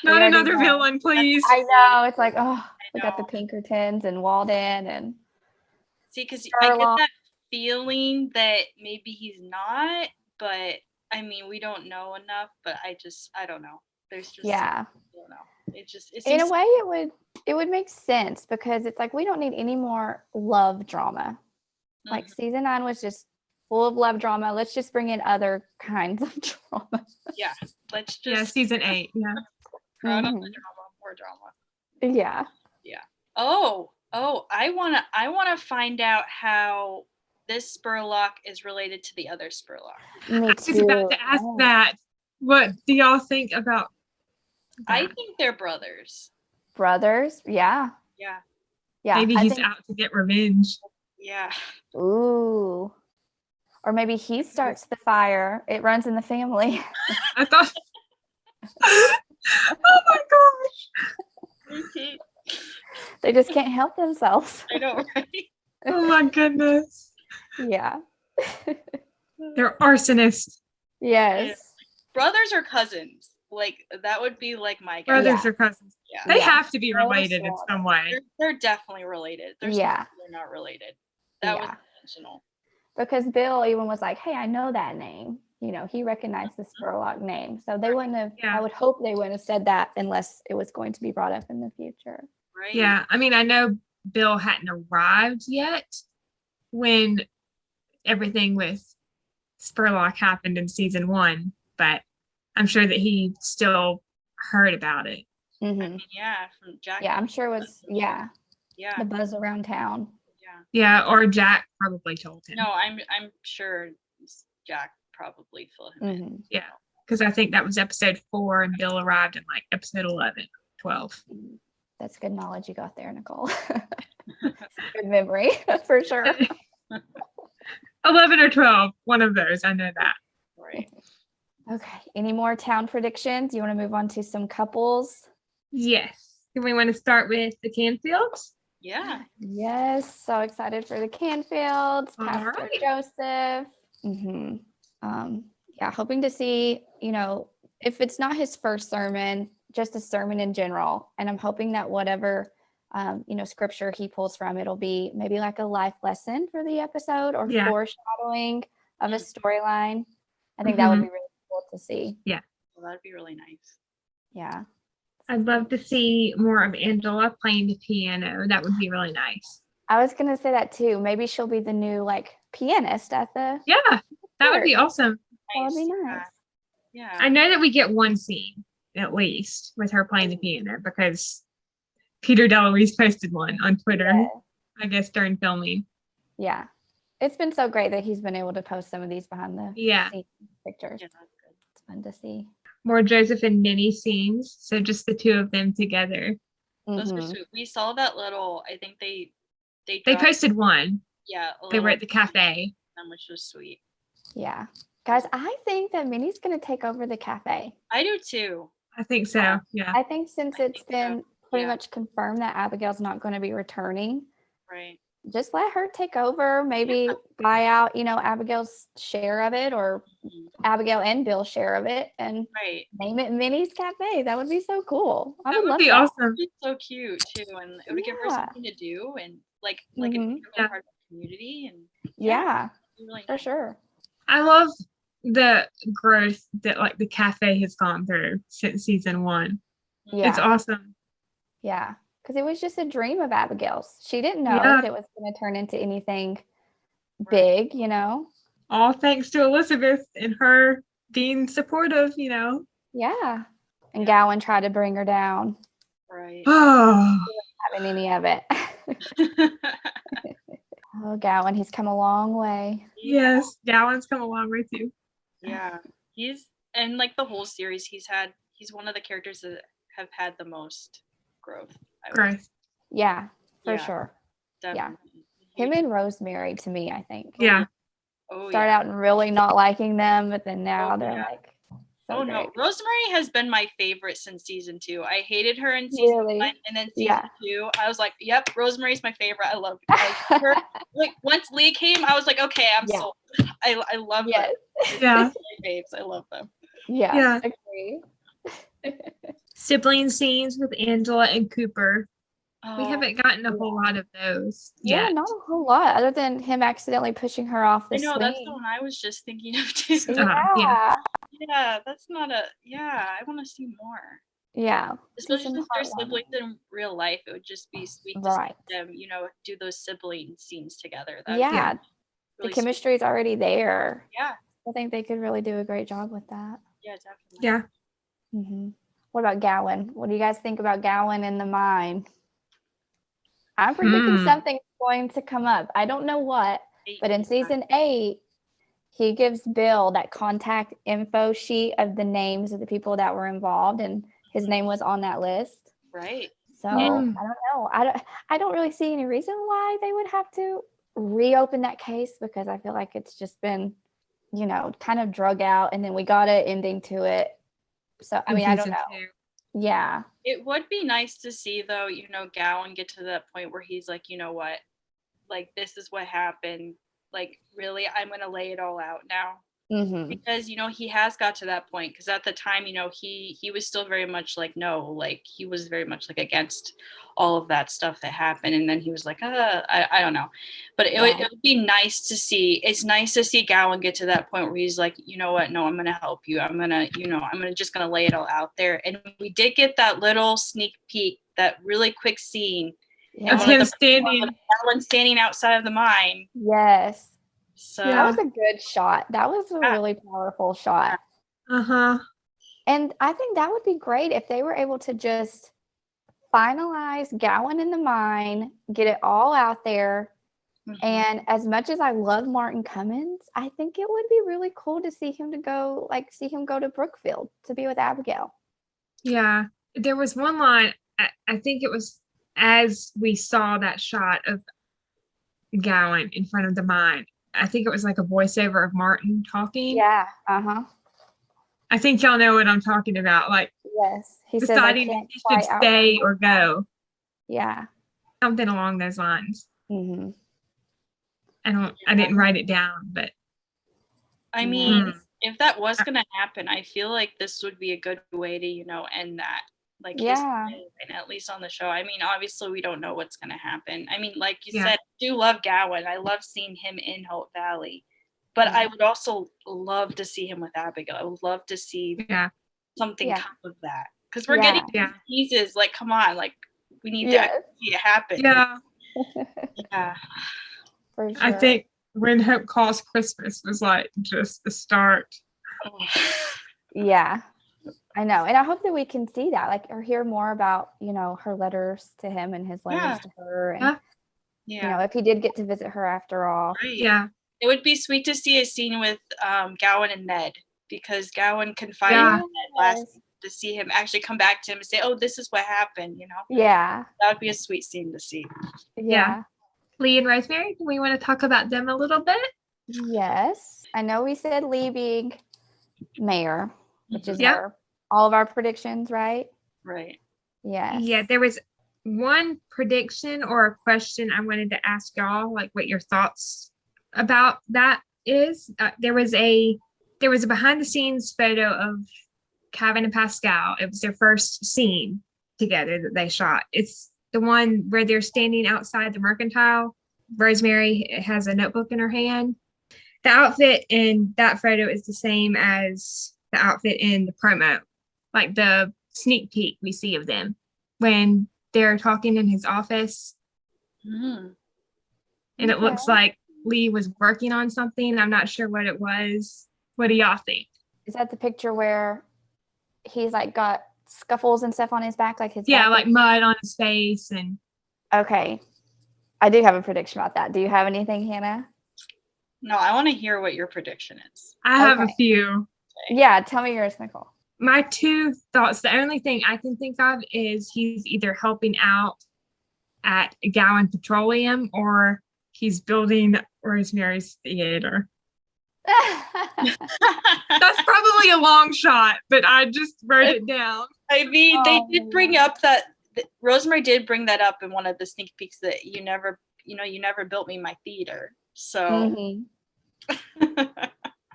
Speaker 1: We
Speaker 4: Not
Speaker 1: already
Speaker 4: another
Speaker 1: know.
Speaker 4: villain, please.
Speaker 1: I know. It's like, oh, we got the
Speaker 2: know.
Speaker 1: Pinkertons and Walden and
Speaker 2: See, because I get
Speaker 1: Sherlock.
Speaker 2: that feeling that maybe he's not, but I mean, we don't know enough. But I don't know. There's just
Speaker 1: yeah.
Speaker 2: I don't know. It
Speaker 1: In
Speaker 2: seems
Speaker 1: a way it would make sense because it's like we don't need any more love drama. Like season 9 was just full of love drama. Let's just bring in other kinds of drama.
Speaker 2: yeah. Let's just
Speaker 4: Yeah, season 8. Yeah.
Speaker 2: more
Speaker 1: Mhm.
Speaker 2: drama.
Speaker 1: Yeah.
Speaker 2: Oh, I wanna find out how this Spurlock is related to the other Spurlock.
Speaker 1: Me
Speaker 4: I was about to ask that. What do y'all think about
Speaker 2: I
Speaker 4: Yeah.
Speaker 2: think they're brothers.
Speaker 1: Brothers? Yeah.
Speaker 2: Yeah.
Speaker 1: Yeah.
Speaker 4: Maybe
Speaker 1: I
Speaker 4: he's
Speaker 1: think,
Speaker 4: out to get revenge.
Speaker 2: Yeah.
Speaker 1: ooh. Or maybe he starts the fire. It runs in the family.
Speaker 4: I thought. Oh my gosh.
Speaker 2: Okay.
Speaker 1: They just can't help themselves.
Speaker 2: I know, right?
Speaker 4: Oh my goodness.
Speaker 1: Yeah.
Speaker 4: They're arsonists.
Speaker 1: Yes.
Speaker 2: Brothers or cousins? Like that would be like my guess.
Speaker 4: Brothers
Speaker 1: Yeah.
Speaker 4: or cousins.
Speaker 2: Yeah.
Speaker 4: They
Speaker 1: Yeah.
Speaker 4: have to be related in some way.
Speaker 2: They're definitely related. There's
Speaker 1: Yeah.
Speaker 2: no way they're not related. That was
Speaker 1: Yeah.
Speaker 2: intentional.
Speaker 1: Because Bill even was like, hey, I know that name. You know, he recognized the Spurlock name. So they wouldn't have,
Speaker 4: Yeah.
Speaker 1: I would hope they wouldn't have said that unless it was going to be brought up in the future.
Speaker 2: Right?
Speaker 4: Yeah. I mean, I know Bill hadn't arrived yet when everything with Spurlock happened in season 1, but I'm sure that he still heard about it.
Speaker 2: I
Speaker 1: Mhm.
Speaker 2: mean, yeah, from Jack.
Speaker 1: Yeah, I'm sure it was, yeah,
Speaker 2: Yeah.
Speaker 1: the buzz around town.
Speaker 2: Yeah.
Speaker 4: Yeah, or Jack probably told him.
Speaker 2: No, I'm sure Jack probably filled him in.
Speaker 1: Mhm.
Speaker 4: Yeah, because I think that was episode 4 and Bill arrived in like episode 11, 12.
Speaker 1: That's good knowledge you got there, Nicole. Good memory, for sure.
Speaker 4: 11 or 12, one of those. I know that.
Speaker 2: Right.
Speaker 1: Okay, any more town predictions? You want to move on to some couples?
Speaker 4: Yes. Do we want to start with the Canfields?
Speaker 2: Yeah.
Speaker 1: Yes, so excited for the Canfields,
Speaker 4: All
Speaker 1: Pastor
Speaker 4: right.
Speaker 1: Joseph. Yeah, hoping to see, if it's not his first sermon, just a sermon in general. And I'm hoping that whatever, scripture he pulls from, it'll be maybe like a life lesson for the episode or
Speaker 4: Yeah.
Speaker 1: foreshadowing of a storyline. I think that would be really cool to see.
Speaker 2: Well, that'd be really nice.
Speaker 1: Yeah.
Speaker 4: I'd love to see more of Angela playing the piano. That would be really nice.
Speaker 1: I was going to say that too. Maybe she'll be the new pianist at the,
Speaker 4: Yeah, that would be awesome.
Speaker 1: that would be
Speaker 2: Nice.
Speaker 1: nice.
Speaker 2: Yeah.
Speaker 4: I know that we get one scene at least with her playing the piano because Peter DeLuise posted one on Twitter,
Speaker 1: Yeah.
Speaker 4: I guess during filming.
Speaker 1: Yeah. It's been so great that he's been able to post some of these behind the
Speaker 4: Yeah.
Speaker 1: scenes pictures.
Speaker 2: Yeah, that's good.
Speaker 1: It's fun to see.
Speaker 4: More Joseph and Minnie scenes. So just the two of them together.
Speaker 2: Those were
Speaker 1: Mhm.
Speaker 2: sweet. We saw that little. I think they
Speaker 4: They
Speaker 2: dropped-
Speaker 4: posted one.
Speaker 2: Yeah.
Speaker 4: They were at the cafe.
Speaker 2: which was sweet.
Speaker 1: Yeah. Guys, I think that Minnie's going to take over the cafe.
Speaker 2: I do too.
Speaker 4: I think so. Yeah.
Speaker 1: I think since it's
Speaker 2: think so.
Speaker 1: been pretty
Speaker 2: Yeah.
Speaker 1: much confirmed that Abigail's not going to be returning,
Speaker 2: Right.
Speaker 1: just let her take over, maybe buy out, Abigail's share of it or
Speaker 2: Mhm.
Speaker 1: Abigail and Bill's share of it and
Speaker 2: Right.
Speaker 1: name it Minnie's Cafe. That would be so cool. I
Speaker 4: That
Speaker 1: would
Speaker 4: would
Speaker 1: love
Speaker 4: be
Speaker 1: that.
Speaker 4: awesome.
Speaker 2: It's so cute too, and it would give her
Speaker 1: Yeah.
Speaker 2: something to do and like
Speaker 1: Mhm.
Speaker 2: an integral
Speaker 4: Yeah.
Speaker 2: part of the community and
Speaker 1: Yeah,
Speaker 2: it'd be really
Speaker 1: for
Speaker 2: nice.
Speaker 1: sure.
Speaker 4: I love the growth that like the cafe has gone through since season 1.
Speaker 1: Yeah.
Speaker 4: It's awesome.
Speaker 1: Yeah, because it was just a dream of Abigail's. She didn't know
Speaker 4: Yeah.
Speaker 1: if it was going to turn into anything
Speaker 2: Right.
Speaker 1: big,
Speaker 4: All thanks to Elizabeth and her being supportive,
Speaker 1: Yeah. And Gowan tried to bring her down,
Speaker 2: Right.
Speaker 4: Oh,
Speaker 1: having any of it. Oh, Gowan, he's come a long way.
Speaker 4: yes. Gowan's come a long way too.
Speaker 2: Yeah. He's and like the whole series, he's one of the characters that have had the most growth. I would
Speaker 4: Growth.
Speaker 1: Yeah, for
Speaker 2: Yeah.
Speaker 1: sure.
Speaker 2: say, definitely.
Speaker 1: Him and Rosemary, to me, I think.
Speaker 4: Yeah.
Speaker 2: Oh
Speaker 1: Start
Speaker 2: yeah.
Speaker 1: out and really not liking them, but then now
Speaker 2: Oh,
Speaker 1: they're
Speaker 2: yeah.
Speaker 1: like, so
Speaker 2: Oh no,
Speaker 1: great.
Speaker 2: Rosemary has been my favorite since season 2. I hated her in season
Speaker 1: Really?
Speaker 2: 1, and then season
Speaker 1: Yeah.
Speaker 2: 2, I was like, "Yep, Rosemary's my favorite. I love her." Like once Lee came, I was like, "Okay, I'm
Speaker 1: Yeah.
Speaker 2: sold." I love
Speaker 1: Yes.
Speaker 2: them.
Speaker 4: Yeah.
Speaker 2: My faves. I love them.
Speaker 1: Yeah.
Speaker 4: Yeah.
Speaker 1: Agree.
Speaker 4: Sibling scenes with Angela and Cooper. We
Speaker 2: Oh,
Speaker 4: haven't gotten a whole lot of those
Speaker 1: Yeah,
Speaker 4: yet.
Speaker 1: not a whole lot other than him accidentally pushing her off the
Speaker 2: I know that's the
Speaker 1: swing.
Speaker 2: one I was just thinking of too.
Speaker 4: Yeah.
Speaker 2: Yeah, that's not a. Yeah, I want to see more.
Speaker 1: Yeah.
Speaker 2: Especially
Speaker 1: some
Speaker 2: since they're
Speaker 1: heartwarming.
Speaker 2: siblings in real life, it would just be sweet to
Speaker 1: Right.
Speaker 2: see them, do those sibling scenes together.
Speaker 1: Yeah.
Speaker 2: Be
Speaker 1: The
Speaker 2: really sweet.
Speaker 1: chemistry is already there.
Speaker 2: Yeah,
Speaker 1: I think they could really do a great job with that.
Speaker 2: yeah, definitely.
Speaker 4: Yeah.
Speaker 1: What about Gowan? What do you guys think about Gowan in the mine? I'm predicting something's going to come up. I don't know what, but in season 8, he gives Bill that contact info sheet of the names of the people that were involved, and his name was on that list.
Speaker 2: Right.
Speaker 1: So
Speaker 4: Mm.
Speaker 1: I don't know. I don't really see any reason why they would have to reopen that case, because I feel like it's just been, kind of drug out, and then we got an ending to it. So I mean, I don't
Speaker 4: Season
Speaker 1: know.
Speaker 4: 2.
Speaker 1: Yeah.
Speaker 2: It would be nice to see, though, Gowan get to that point where he's like, you know what, like, this is what happened. Like, really, I'm going to lay it all out now.
Speaker 1: Mm-hmm.
Speaker 2: Because, he has got to that point. Because at the time, he was still very much like, no, like, he was very much like against all of that stuff that happened. And then he was like, I don't know. But it would be nice to see. It's nice to see Gowan get to that point where he's like, you know what? No, I'm going to help you. I'm going to, just going to lay it all out there. And we did get that little sneak peek, that really quick scene.
Speaker 1: Yeah.
Speaker 4: Of him standing.
Speaker 2: Gowan standing outside of the mine.
Speaker 1: Yes.
Speaker 2: So
Speaker 1: That was a good shot. That was a really powerful shot.
Speaker 4: Uh-huh.
Speaker 1: And I think that would be great if they were able to just finalize Gowan in the mine, get it all out there.
Speaker 2: Mhm.
Speaker 1: And as much as I love Martin Cummins, I think it would be really cool to see him go to Brookfield to be with Abigail.
Speaker 4: Yeah. There was one line, I think it was as we saw that shot of Gowan in front of the mine. I think it was like a voiceover of Martin talking.
Speaker 1: Yeah. Uh-huh.
Speaker 4: I think y'all know what I'm talking about. Like,
Speaker 1: Yes. He says, I
Speaker 4: deciding if
Speaker 1: can't
Speaker 4: he should
Speaker 1: quite
Speaker 4: stay or go.
Speaker 1: Yeah.
Speaker 4: Something along those lines.
Speaker 1: Mm-hmm.
Speaker 4: I didn't write it down, but
Speaker 2: I mean, if that was going to happen, I feel like this would be a good way to, end that. Like, his and at least on the show. I mean, obviously, we don't know what's going to happen. I mean, like you said, I do love Gowan. I love seeing him in Hope Valley. But I would also love to see him with Abigail. I would love to see something come of that. Because we're getting teases. Like, come on. Like, we need to see it happen.
Speaker 4: Yeah.
Speaker 1: Yeah. For sure.
Speaker 4: I think When Hope Calls Christmas was like just the start.
Speaker 1: Yeah. I know. And I hope that we can see that, like, or hear more about, her letters to him and his letters to her. And, if he did get to visit her after all.
Speaker 2: Right.
Speaker 4: Yeah.
Speaker 2: It would be sweet to see a scene with Gowan and Ned, because Gowan confided in Ned last to see him actually come back to him and say, oh, this is what happened,
Speaker 1: Yeah.
Speaker 2: That would be a sweet scene to see.
Speaker 1: Yeah.
Speaker 4: Lee and Rosemary, do we want to talk about them a little bit?
Speaker 1: Yes. I know we said Lee being mayor, which is all of our predictions, right?
Speaker 2: Right.
Speaker 1: Yes.
Speaker 4: Yeah, there was one prediction or a question I wanted to ask y'all, like what your thoughts about that is. There was a behind the scenes photo of Kevin and Pascal. It was their first scene together that they shot. It's the one where they're standing outside the mercantile. Rosemary has a notebook in her hand. The outfit in that photo is the same as the outfit in the promo, like the sneak peek we see of them when they're talking in his office.
Speaker 2: Mm-hmm.
Speaker 4: And it looks like Lee was working on something. I'm not sure what it was. What do y'all think?
Speaker 1: Is that the picture where he's like got scuffles and stuff on his back, like his back
Speaker 4: like mud on his face? And
Speaker 1: okay, I do have a prediction about that. Do you have anything, Hannah?
Speaker 2: No, I want to hear what your prediction is.
Speaker 4: I have a few.
Speaker 1: Yeah, tell me yours, Nicole.
Speaker 4: My two thoughts, the only thing I can think of is he's either helping out at Gowan Petroleum or he's building Rosemary's Theater. That's probably a long shot, but I just wrote it down.
Speaker 2: I mean, they did bring up that Rosemary did bring that up in one of the sneak peeks, that you never built me my theater. So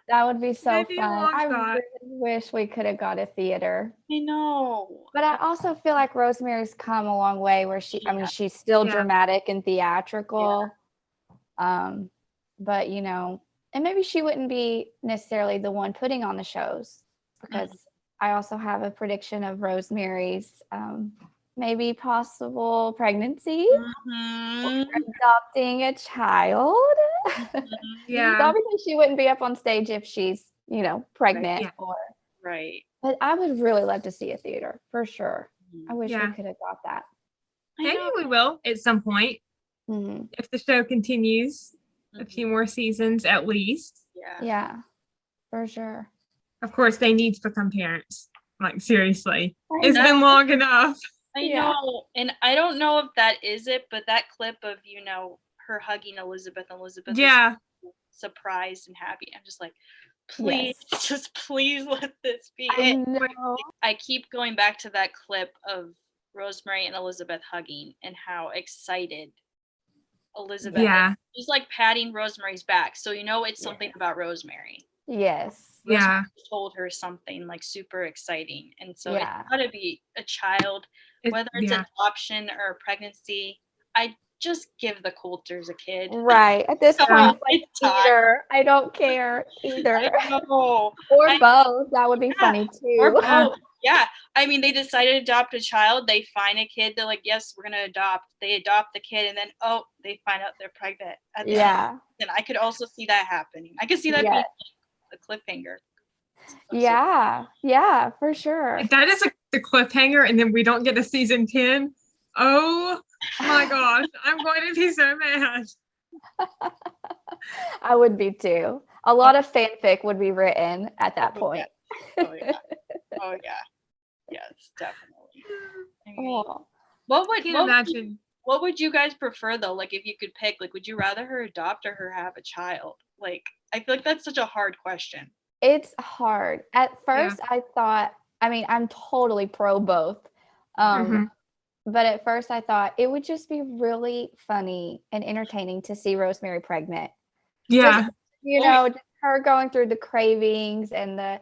Speaker 1: that would be so
Speaker 4: Maybe
Speaker 1: fun. I really wish we could have got a theater.
Speaker 2: I know.
Speaker 1: But I also feel like Rosemary's come a long way where she's still dramatic and theatrical. But and maybe she wouldn't be necessarily the one putting on the shows, because I also have a prediction of Rosemary's maybe possible pregnancy or adopting a child.
Speaker 4: Yeah.
Speaker 1: Obviously she wouldn't be up on stage if she's, pregnant or
Speaker 2: right.
Speaker 1: But I would really love to see a theater for sure. I wish we could have got that.
Speaker 4: Maybe we will at some point if the show continues a few more seasons at least.
Speaker 1: Yeah, for sure.
Speaker 4: Of course, they need to become parents. Like, seriously.
Speaker 1: I
Speaker 4: It's
Speaker 1: know.
Speaker 4: been long enough.
Speaker 2: I
Speaker 1: Yeah.
Speaker 2: know, and I don't know if that is it, but that clip of her hugging Elizabeth, and Elizabeth is
Speaker 4: Yeah.
Speaker 2: surprised and happy. I'm just like, please,
Speaker 1: Yes.
Speaker 2: just please let this be
Speaker 1: I
Speaker 2: it.
Speaker 1: know.
Speaker 2: I keep going back to that clip of Rosemary and Elizabeth hugging and how excited Elizabeth
Speaker 4: Yeah.
Speaker 2: is. She's like patting Rosemary's back, so it's something about Rosemary.
Speaker 1: Yes.
Speaker 4: Yeah.
Speaker 2: Rosemary told her something like super exciting, and so
Speaker 1: Yeah.
Speaker 2: it's got to be a child, whether it's adoption or pregnancy. I just give the Coulters a kid.
Speaker 1: Right. At this point,
Speaker 4: Yeah.
Speaker 1: it's like
Speaker 2: It's time.
Speaker 1: either. I don't care either.
Speaker 2: I know.
Speaker 1: Or
Speaker 2: I-
Speaker 1: both. That would be funny too.
Speaker 2: Or both.
Speaker 4: Yeah.
Speaker 2: Yeah. I mean, they decided to adopt a child. They find a kid. They're like, yes, we're going to adopt. They adopt the kid. And then, they find out they're pregnant. At the end.
Speaker 1: Yeah.
Speaker 2: And I could also see that happening. I could see that being a cliffhanger.
Speaker 1: Yeah. Yeah, for sure.
Speaker 4: If that is the cliffhanger and then we don't get a season 10, oh my gosh, I'm going to be so mad.
Speaker 1: I would be too. A lot of fanfic would be written at that point.
Speaker 2: Oh, yeah. Oh, yeah. Yes, definitely. I mean,
Speaker 1: Oh.
Speaker 4: I can't imagine.
Speaker 2: What would you guys prefer though? Like, if you could pick, like, would you rather her adopt or her have a child? Like, I feel like that's such a hard question.
Speaker 1: It's hard. At first, I thought, I'm totally pro both. But at first, I thought it would just be really funny and entertaining to see Rosemary pregnant.
Speaker 4: Yeah.
Speaker 1: Just her going through the cravings and the,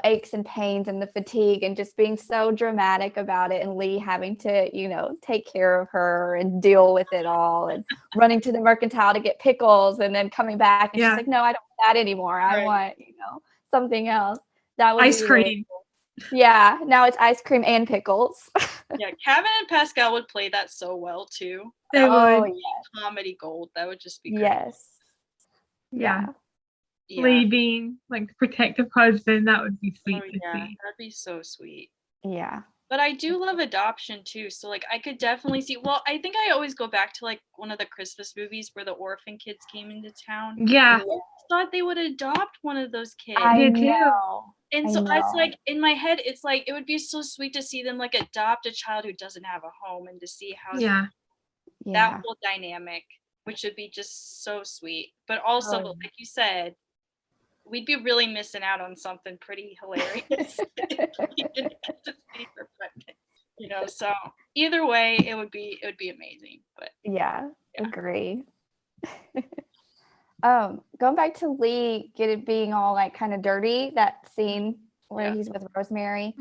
Speaker 1: aches and pains and the fatigue and just being so dramatic about it, and Lee having to, take care of her and deal with it all, and running to the mercantile to get pickles and then coming back and she's like, no, I don't want that anymore. I want, something else. That would
Speaker 4: Ice
Speaker 1: be
Speaker 4: cream.
Speaker 1: really cool. Yeah, now it's ice cream and pickles.
Speaker 2: Yeah, Kevin and Pascal would play that so well too.
Speaker 4: They would.
Speaker 1: Yeah.
Speaker 2: Comedy gold. That would just be great.
Speaker 1: Yes.
Speaker 4: Yeah.
Speaker 2: Yeah.
Speaker 4: Lee being like the protective husband, that would be sweet to
Speaker 2: Yeah,
Speaker 4: see.
Speaker 2: that'd be so sweet.
Speaker 1: Yeah.
Speaker 2: But I do love adoption too. So like I could definitely see, well, I think I always go back to like one of the Christmas movies where the orphan kids came into town.
Speaker 4: Yeah.
Speaker 2: I thought they would adopt one of those kids.
Speaker 1: I
Speaker 4: did too.
Speaker 1: know.
Speaker 2: And
Speaker 1: I
Speaker 2: so it's
Speaker 1: know.
Speaker 2: like in my head, it's like it would be so sweet to see them like adopt a child who doesn't have a home, and to see how that whole dynamic, which would be just so sweet. But also, like you said, we'd be really missing out on something pretty hilarious. If we didn't get to see her pregnant. So either way, it would be amazing. But
Speaker 1: yeah. Agree. Going back to Lee being all like kind of dirty, that scene where he's with Rosemary.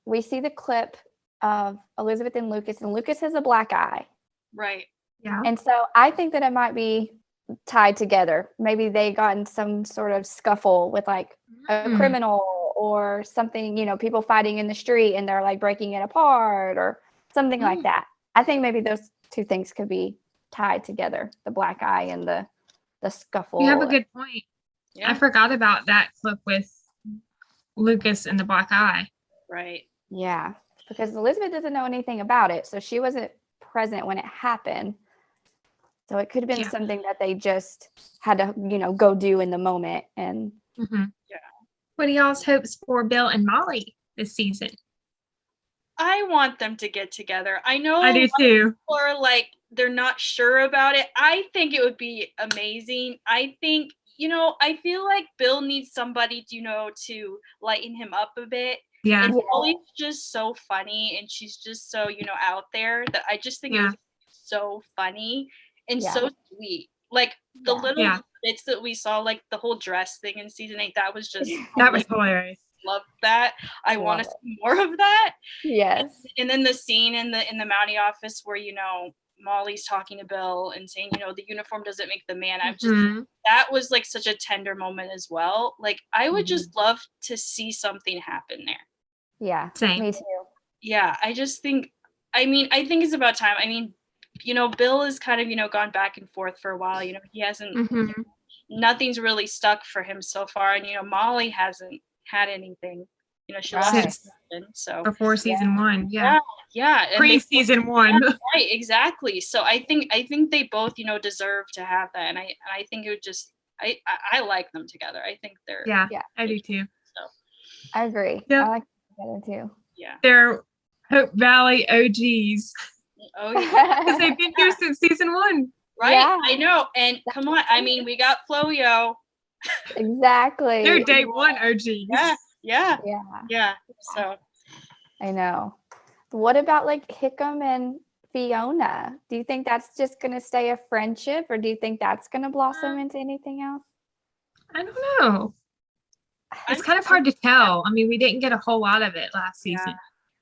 Speaker 1: We see the clip of Elizabeth and Lucas has a black eye.
Speaker 2: Right.
Speaker 4: Yeah.
Speaker 1: And so I think that it might be tied together. Maybe they got in some sort of scuffle with like a criminal or something, people fighting in the street and they're like breaking it apart or something like that. I think maybe those two things could be tied together, the black eye and the scuffle.
Speaker 4: You have a good point.
Speaker 2: Yeah.
Speaker 4: I forgot about that clip with Lucas and the black eye.
Speaker 2: Right.
Speaker 1: Yeah, because Elizabeth doesn't know anything about it, so she wasn't present when it happened. So it could have been something that they just had to, go do in the moment. And
Speaker 4: What are y'all's hopes for Bill and Molly this season?
Speaker 2: I want them to get together. I know
Speaker 4: I do too.
Speaker 2: People are like, they're not sure about it. I think it would be amazing. I think, I feel like Bill needs somebody, to lighten him up a bit.
Speaker 4: Yeah.
Speaker 2: And Molly's just so funny, and she's just so, out there, that I just think it was so funny and so sweet. Like the little bits that we saw, like the whole dress thing in season 8, that was just
Speaker 4: that was hilarious.
Speaker 2: Love that. I want to see more of that.
Speaker 1: Yes.
Speaker 2: And then the scene in the Mountie office where Molly's talking to Bill and saying, the uniform doesn't make the man. I'm just that was like such a tender moment as well. Like I would just love to see something happen there.
Speaker 1: Yeah.
Speaker 4: Same.
Speaker 1: Me too.
Speaker 2: Yeah, I just think I think it's about time. I mean, Bill has kind of, gone back and forth for a while. He hasn't nothing's really stuck for him so far. And Molly hasn't had anything. She lost her husband, so
Speaker 4: before season 1.
Speaker 2: Yeah.
Speaker 4: Pre-season 1.
Speaker 2: Right, exactly. So I think they both, deserve to have that. And I think it would just I like them together. I think they're
Speaker 4: Yeah, I do too.
Speaker 2: So
Speaker 1: I agree.
Speaker 4: Yep.
Speaker 1: I like that better too.
Speaker 2: Yeah.
Speaker 4: They're Hope Valley OGs
Speaker 2: Oh yeah.
Speaker 4: because they've been here since season 1.
Speaker 2: Right.
Speaker 1: Yeah.
Speaker 2: I know. And come on. I mean, we got Flo-Yo.
Speaker 1: Exactly.
Speaker 4: They're day 1 OGs.
Speaker 2: Yeah. Yeah.
Speaker 1: Yeah,
Speaker 2: Yeah. So
Speaker 1: I know. What about like Hickam and Fiona? Do you think that's just going to stay a friendship, or do you think that's going to blossom into anything else?
Speaker 4: I don't know. It's
Speaker 2: I'm
Speaker 4: kind of hard to tell. I mean, we didn't get a whole lot of it last season.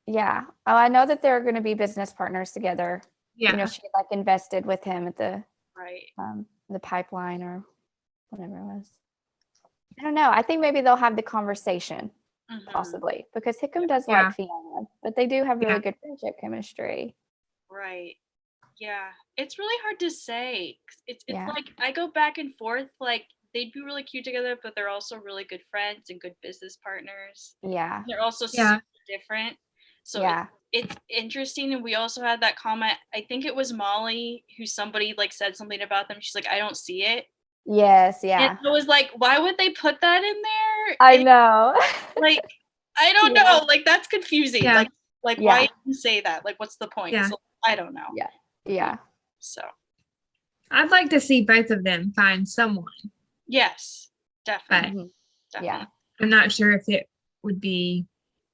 Speaker 1: Yeah. Oh, I know that they're going to be business partners together.
Speaker 4: Yeah.
Speaker 1: You know, she like invested with him at
Speaker 2: right.
Speaker 1: the pipeline or whatever it was. I don't know. I think maybe they'll have the conversation
Speaker 2: Mhm.
Speaker 1: possibly, because Hickam does
Speaker 4: Yeah.
Speaker 1: like Fiona, but they do have really
Speaker 4: Yeah.
Speaker 1: good friendship chemistry.
Speaker 2: Right. Yeah. It's really hard to say. 'Cause it's
Speaker 1: Yeah.
Speaker 2: like I go back and forth. Like they'd be really cute together, but they're also really good friends and good business partners.
Speaker 1: Yeah.
Speaker 2: They're also
Speaker 4: Yeah.
Speaker 2: super different. So
Speaker 1: Yeah.
Speaker 2: it's interesting. And we also had that comment. I think it was Molly who somebody like said something about them. She's like, I don't see it.
Speaker 1: Yes. Yeah.
Speaker 2: And I was like, why would they put that in there?
Speaker 1: I
Speaker 2: And,
Speaker 1: know.
Speaker 2: like, I don't
Speaker 1: Yeah.
Speaker 2: know. Like that's confusing.
Speaker 4: Yeah.
Speaker 2: Like
Speaker 1: Yeah.
Speaker 2: why even say that? Like what's the point?
Speaker 4: Yeah.
Speaker 2: So I don't know.
Speaker 1: Yeah. Yeah.
Speaker 2: So
Speaker 4: I'd like to see both of them find someone.
Speaker 2: yes, definitely.
Speaker 1: Mhm.
Speaker 2: Definitely.
Speaker 1: Yeah.
Speaker 4: I'm not sure if it would be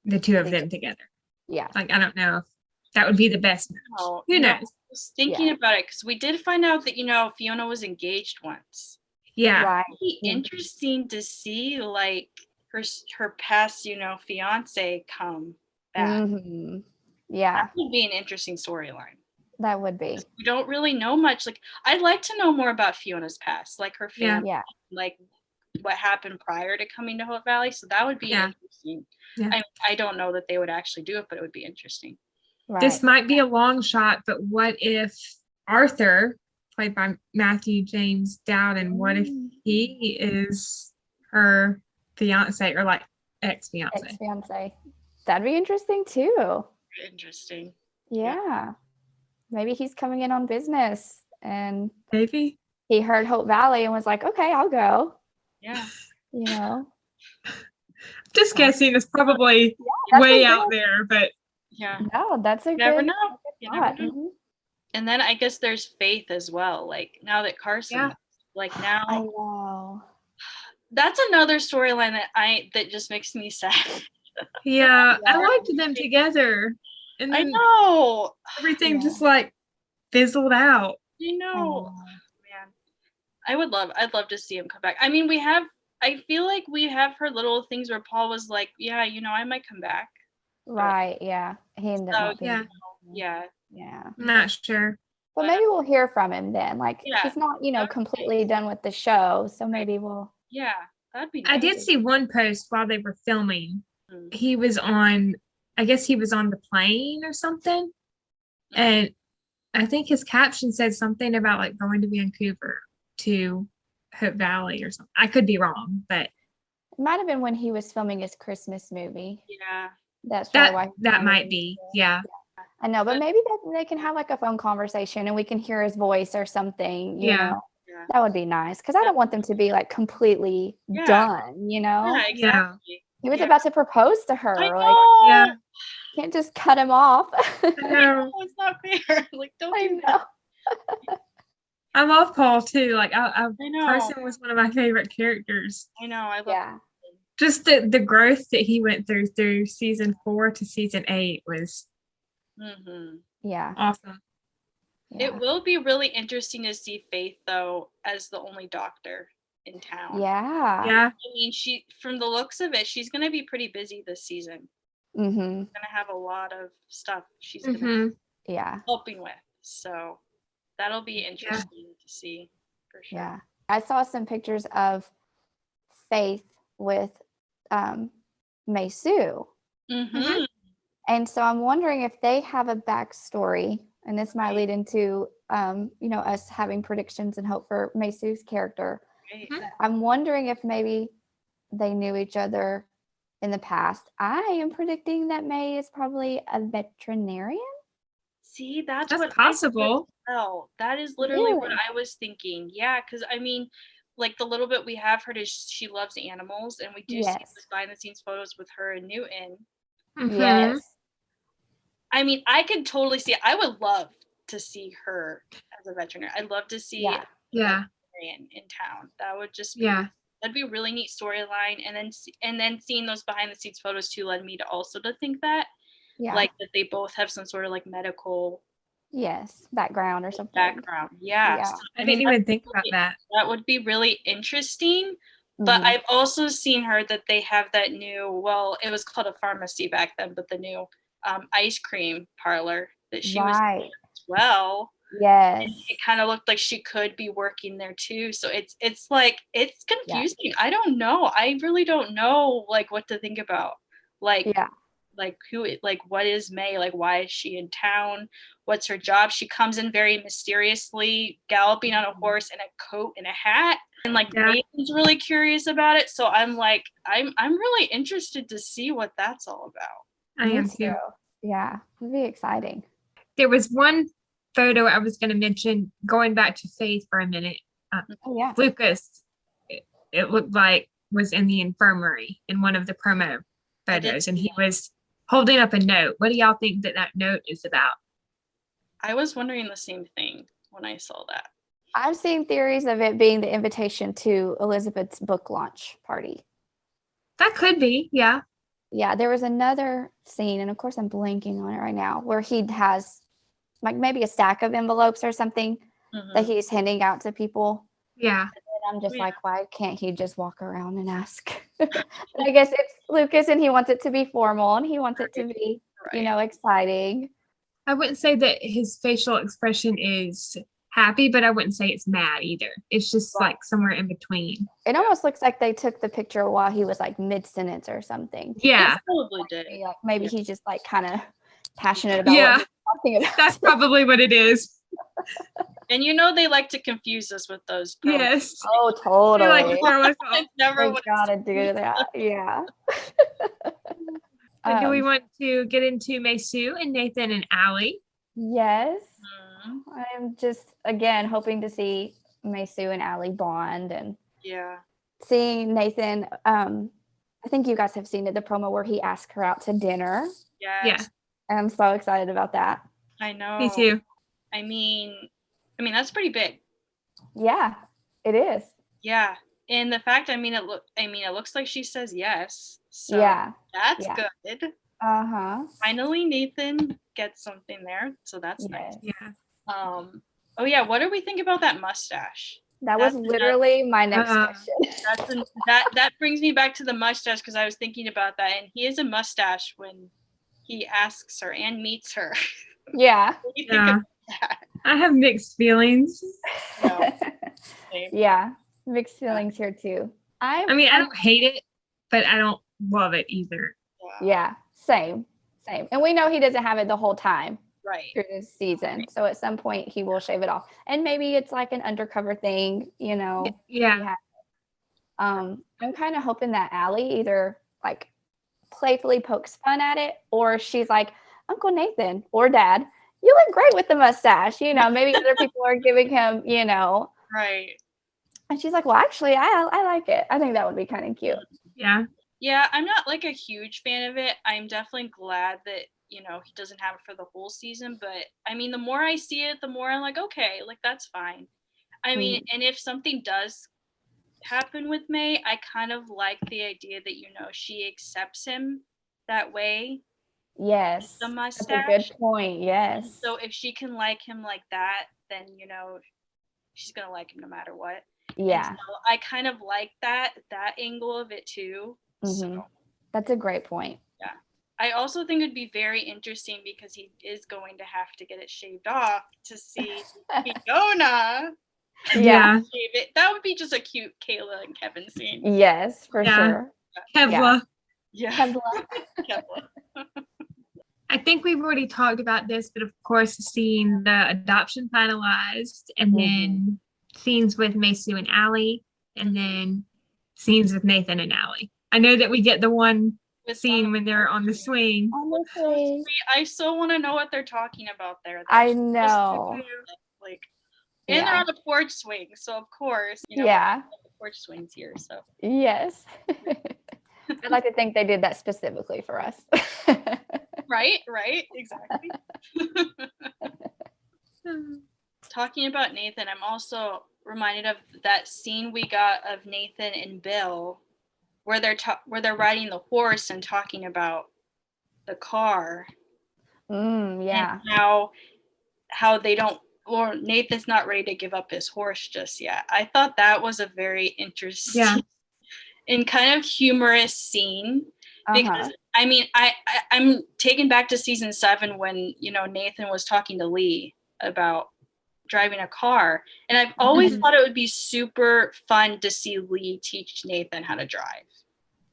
Speaker 4: the two of
Speaker 1: Think-
Speaker 4: them together.
Speaker 1: Yeah.
Speaker 4: Like, I don't know if that would be the best match.
Speaker 2: Oh,
Speaker 4: Who
Speaker 2: you know,
Speaker 4: knows?
Speaker 2: I was thinking about it because we did find out that Fiona was engaged once.
Speaker 4: Yeah.
Speaker 1: Right.
Speaker 2: It'd be
Speaker 1: Yeah.
Speaker 2: interesting to see like her past fiance come back.
Speaker 1: Mhm. Yeah.
Speaker 2: That would be an interesting storyline.
Speaker 1: That would be.
Speaker 2: We don't really know much. Like I'd like to know more about Fiona's past, like her
Speaker 4: Yeah.
Speaker 2: family,
Speaker 1: Yeah.
Speaker 2: like what happened prior to coming to Hope Valley. So that would be
Speaker 4: Yeah.
Speaker 2: interesting.
Speaker 4: Yeah.
Speaker 2: I don't know that they would actually do it, but it would be interesting.
Speaker 1: Right.
Speaker 4: This might be a long shot, but what if Arthur, played by Matthew James Dowden, what if he is her fiance or like ex-fiance?
Speaker 1: Ex-fiance. That'd be interesting too.
Speaker 2: Interesting.
Speaker 1: Yeah. Maybe he's coming in on business and
Speaker 4: Maybe.
Speaker 1: he heard Hope Valley and was like, okay, I'll go.
Speaker 2: Yeah.
Speaker 1: You know?
Speaker 4: Just guessing, it's probably
Speaker 1: that's
Speaker 4: way
Speaker 1: a
Speaker 4: out
Speaker 1: good-
Speaker 4: there, but
Speaker 2: Yeah.
Speaker 1: No, that's a
Speaker 2: You never
Speaker 1: good
Speaker 2: know. You never
Speaker 1: thought.
Speaker 2: know.
Speaker 1: Mhm.
Speaker 2: And then I guess there's Faith as well. Like now that Carson,
Speaker 4: Yeah.
Speaker 2: like
Speaker 1: I
Speaker 2: now
Speaker 1: know.
Speaker 2: that's another storyline that just makes me sad.
Speaker 4: yeah, I
Speaker 1: Yeah.
Speaker 4: liked them together. And
Speaker 2: I
Speaker 4: then
Speaker 2: know.
Speaker 4: everything
Speaker 1: Yeah.
Speaker 4: just like fizzled out.
Speaker 2: I
Speaker 1: I
Speaker 2: know.
Speaker 1: know.
Speaker 2: Man. I'd love to see him come back. I mean, I feel like we have heard little things where Paul was like, yeah, I might come back.
Speaker 1: Right. Yeah. He ended
Speaker 2: So,
Speaker 1: up not being.
Speaker 4: Yeah.
Speaker 2: Yeah.
Speaker 1: Yeah.
Speaker 4: I'm not sure.
Speaker 1: But
Speaker 2: But,
Speaker 1: maybe we'll hear from him then. Like
Speaker 2: Yeah,
Speaker 1: he's not,
Speaker 2: that'd be
Speaker 1: completely done with the show. So maybe we'll.
Speaker 2: Yeah. That'd be
Speaker 4: I
Speaker 2: nice.
Speaker 4: did see one post while they were filming.
Speaker 2: Mm.
Speaker 4: He was on, I guess he was on the plane or something. And I think his caption said something about like going to Vancouver to Hope Valley or something. I could be wrong, but
Speaker 1: It might have been when he was filming his Christmas movie.
Speaker 2: Yeah.
Speaker 1: That's probably why.
Speaker 4: that might be. Yeah.
Speaker 1: I know, but
Speaker 2: But-
Speaker 1: maybe they can have like a phone conversation and we can hear his voice or something. You
Speaker 4: Yeah.
Speaker 1: know,
Speaker 2: Yeah.
Speaker 1: that would be nice because I don't want them to be like completely
Speaker 2: Yeah.
Speaker 1: done. You know,
Speaker 2: Yeah, exactly.
Speaker 1: he was
Speaker 2: Yeah.
Speaker 1: about to propose to her.
Speaker 2: I
Speaker 1: Like,
Speaker 2: know.
Speaker 4: Yeah.
Speaker 1: can't just cut him off.
Speaker 4: I know.
Speaker 2: It's not fair. Like, don't
Speaker 1: I
Speaker 2: do
Speaker 1: know.
Speaker 2: that.
Speaker 4: I love Paul too. Like
Speaker 2: I know.
Speaker 4: Carson was one of my favorite characters.
Speaker 2: I know. I love
Speaker 1: Yeah.
Speaker 4: Just the growth that he went through season 4 to season 8 was
Speaker 2: Mm-hmm.
Speaker 1: Yeah.
Speaker 4: awesome.
Speaker 1: Yeah.
Speaker 2: It will be really interesting to see Faith though as the only doctor in town.
Speaker 1: Yeah.
Speaker 4: Yeah.
Speaker 2: I mean, from the looks of it, she's gonna be pretty busy this season.
Speaker 1: Mm-hmm.
Speaker 2: Gonna have a lot of stuff she's gonna
Speaker 4: hmm
Speaker 2: be
Speaker 1: Yeah.
Speaker 2: helping with. So that'll be interesting to see for sure.
Speaker 1: Yeah. I saw some pictures of Faith with Mei Su.
Speaker 2: Mm-hmm.
Speaker 1: And so I'm wondering if they have a backstory, and this might
Speaker 2: Right.
Speaker 1: lead into us having predictions and hope for Mei Su's character.
Speaker 2: Right.
Speaker 4: Mhm.
Speaker 1: I'm wondering if maybe they knew each other in the past. I am predicting that May is probably a veterinarian.
Speaker 2: See, that's
Speaker 4: That's
Speaker 2: what
Speaker 4: possible.
Speaker 2: Oh, that is literally what
Speaker 1: Really?
Speaker 2: I was thinking. Yeah, because I mean, like the little bit we have heard is she loves animals, and we do see
Speaker 1: Yes.
Speaker 2: those behind the scenes photos with her and Newton.
Speaker 4: Mhm.
Speaker 1: Yes.
Speaker 2: I mean, I could totally see it. I would love to see her as a veterinarian. I'd love to see
Speaker 1: Yeah.
Speaker 2: a
Speaker 4: Yeah.
Speaker 2: veterinarian in town. That would just be
Speaker 4: Yeah.
Speaker 2: that'd be a really neat storyline. And then seeing those behind the scenes photos too led me to also to think that
Speaker 1: Yeah.
Speaker 2: like that they both have some sort of like medical
Speaker 1: Yes. Background or something.
Speaker 2: background. Yeah.
Speaker 1: Yeah.
Speaker 2: So,
Speaker 4: I
Speaker 2: mean,
Speaker 4: didn't even think about that.
Speaker 2: that would be really interesting. But
Speaker 1: Mhm.
Speaker 2: I've also seen her that they have that new, well, it was called a pharmacy back then, but the new ice cream parlor that she was in
Speaker 1: Right.
Speaker 2: as well.
Speaker 1: Yes.
Speaker 2: And it kind of looked like she could be working there too. So it's like it's confusing. I don't know. I really don't know like what to think about. Like
Speaker 1: Yeah.
Speaker 2: like who like what is May? Like why is she in town? What's her job? She comes in very mysteriously, galloping on a horse in a coat and a hat. And like
Speaker 4: Yeah.
Speaker 2: Nathan's really curious about it. So I'm like, I'm really interested to see what that's all about.
Speaker 4: I
Speaker 1: Me
Speaker 4: am too.
Speaker 1: Yeah. It'd be exciting.
Speaker 4: There was one photo I was going to mention, going back to Faith for a minute.
Speaker 1: Oh yeah.
Speaker 4: Lucas, it looked like, was in the infirmary in one of the promo
Speaker 2: I did
Speaker 4: photos, and
Speaker 2: see
Speaker 4: he was holding up a note. What do y'all think that note is about?
Speaker 2: I was wondering the same thing when I saw that.
Speaker 1: I've seen theories of it being the invitation to Elizabeth's book launch party.
Speaker 4: That could be, yeah.
Speaker 1: Yeah, there was another scene, and of course I'm blanking on it right now, where he has like maybe a stack of envelopes or something that he's handing out to people.
Speaker 4: Yeah.
Speaker 1: And I'm just
Speaker 2: Yeah.
Speaker 1: like, why can't he just walk around and ask? But I guess it's Lucas, and he wants it to be formal, and he wants it to be, you know, exciting.
Speaker 4: I wouldn't say that his facial expression is happy, but I wouldn't say it's mad either. It's just like somewhere in between.
Speaker 1: It almost looks like they took the picture while he was like mid-sentence or something.
Speaker 4: Yeah.
Speaker 2: It probably did.
Speaker 1: Maybe
Speaker 2: Yeah.
Speaker 1: he's just like kind of passionate about
Speaker 4: Yeah.
Speaker 1: what he's talking about.
Speaker 4: That's probably what it is.
Speaker 2: And you know they like to confuse us with those promos.
Speaker 4: Yes.
Speaker 1: Oh,
Speaker 4: They
Speaker 1: totally.
Speaker 4: like throw us off.
Speaker 2: It's never
Speaker 1: They
Speaker 2: what
Speaker 1: gotta do that. Yeah.
Speaker 4: So do we want to get into Maysu and Nathan and Allie?
Speaker 1: Yes.
Speaker 2: Mhm.
Speaker 1: I'm just again hoping to see Maysu and Allie bond, and
Speaker 2: Yeah.
Speaker 1: seeing Nathan. I think you guys have seen it, the promo where he asked her out to dinner.
Speaker 2: Yes.
Speaker 4: Yeah.
Speaker 1: And I'm so excited about that.
Speaker 2: I know.
Speaker 4: Me too.
Speaker 2: I mean that's pretty big.
Speaker 1: Yeah, it is.
Speaker 2: Yeah. And the fact, it looks like she says yes. So
Speaker 1: Yeah.
Speaker 2: that's
Speaker 1: Yeah.
Speaker 2: good.
Speaker 1: Uh-huh.
Speaker 2: Finally Nathan gets something there. So that's
Speaker 1: Yes.
Speaker 2: nice.
Speaker 4: Yeah.
Speaker 2: Oh yeah, what do we think about that mustache?
Speaker 1: That was
Speaker 2: That's
Speaker 1: literally my next question.
Speaker 2: That brings me back to the mustache because I was thinking about that, and he has a mustache when he asks her and meets her.
Speaker 1: Yeah.
Speaker 2: What do you
Speaker 4: Yeah.
Speaker 2: think of that?
Speaker 4: I have mixed feelings.
Speaker 2: No, same.
Speaker 1: Yeah. Mixed feelings here too.
Speaker 4: I mean, I don't hate it, but I don't love it either.
Speaker 1: Yeah, same. And we know he doesn't have it the whole time
Speaker 2: Right.
Speaker 1: through this season. So at some point he will shave it off. And maybe it's like an undercover thing, you know.
Speaker 4: Yeah.
Speaker 1: I'm kind of hoping that Allie either like playfully pokes fun at it, or she's like, Uncle Nathan or Dad, you look great with the mustache. You know, maybe other people are giving him, you know.
Speaker 2: Right.
Speaker 1: And she's like, well, actually, I like it. I think that would be kind of cute.
Speaker 4: Yeah.
Speaker 2: Yeah, I'm not like a huge fan of it. I'm definitely glad that, he doesn't have it for the whole season. But I mean, the more I see it, the more I'm like, okay, like that's fine. I mean, and if something does happen with May, I kind of like the idea that, she accepts him that way.
Speaker 1: Yes.
Speaker 2: The
Speaker 1: That's
Speaker 2: mustache.
Speaker 1: a good point. Yes.
Speaker 2: So if she can like him like that, then, she's going to like him no matter what.
Speaker 1: Yeah.
Speaker 2: And so I kind of like that angle of it too. So
Speaker 1: That's a great point.
Speaker 2: yeah. I also think it'd be very interesting because he is going to have to get it shaved off to see Fiona
Speaker 1: Yeah.
Speaker 2: shave it. That would be just a cute Kayla and Kevin scene.
Speaker 1: Yes, for
Speaker 4: Yeah.
Speaker 1: sure.
Speaker 4: Kevla.
Speaker 2: Yeah. Kevla.
Speaker 4: I think we've already talked about this, but of course, seeing the adoption finalized, and then scenes with Maysu and Allie, and then scenes with Nathan and Allie. I know that we get the one scene when they're on the swing.
Speaker 1: Honestly,
Speaker 2: I so want to know what they're talking about there.
Speaker 1: I know.
Speaker 2: Like, and they're on the porch swing, so of course,
Speaker 1: Yeah.
Speaker 2: porch swings here. So
Speaker 1: Yes. I'd like to think they did that specifically for us.
Speaker 2: right, exactly. Talking about Nathan, I'm also reminded of that scene we got of Nathan and Bill, where they're riding the horse and talking about the car.
Speaker 1: Yeah.
Speaker 2: And how they don't, or Nathan's not ready to give up his horse just yet. I thought that was a very interesting and kind of humorous scene, because I mean, I'm taken back to season 7 when, you know, Nathan was talking to Lee about driving a car, and I've always thought it would be super fun to see Lee teach Nathan how to drive.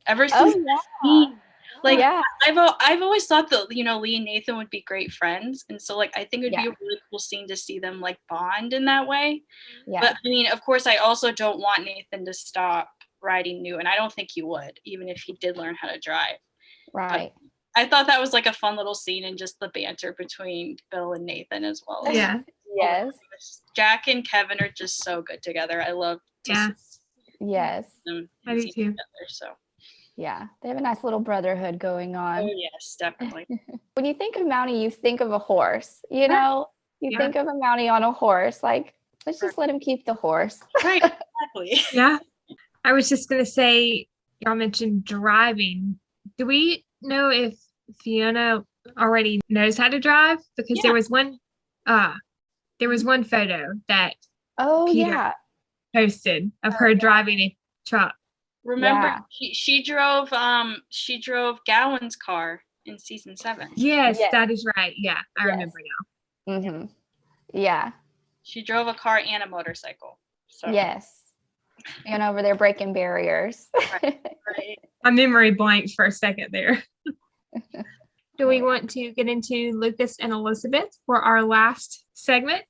Speaker 2: Ever since that scene, like, I've always thought that, you know, Lee and Nathan would be great friends, and so like I think it would be a really cool scene to see them like bond in that way. But I mean, of course, I also don't want Nathan to stop riding new, and I don't think he would, even if he did learn how to drive.
Speaker 1: Right.
Speaker 2: But I thought that was like a fun little scene, and just the banter between Bill and Nathan as well.
Speaker 4: Yeah.
Speaker 1: Yes.
Speaker 2: Jack and Kevin are just so good together. I love to see them
Speaker 4: I do too.
Speaker 2: together. So
Speaker 1: yeah, they have a nice little brotherhood going on.
Speaker 2: oh yes, definitely.
Speaker 1: When you think of Mountie, you think of a horse. You know, you think of a Mountie on a horse. Like, let's just let him keep the horse.
Speaker 2: Right, exactly.
Speaker 4: Yeah. I was just gonna say, y'all mentioned driving. Do we know if Fiona already knows how to drive? Because there was one photo that Peter posted of her driving a truck.
Speaker 2: Remember, she drove Gowan's car in season 7.
Speaker 4: Yes, that is right. Yeah, I remember now.
Speaker 1: Yeah.
Speaker 2: She drove a car and a motorcycle. So.
Speaker 1: Yes. And over there breaking barriers.
Speaker 2: Right.
Speaker 4: My memory blanked for a second there. Do we want to get into Lucas and Elizabeth for our last segment?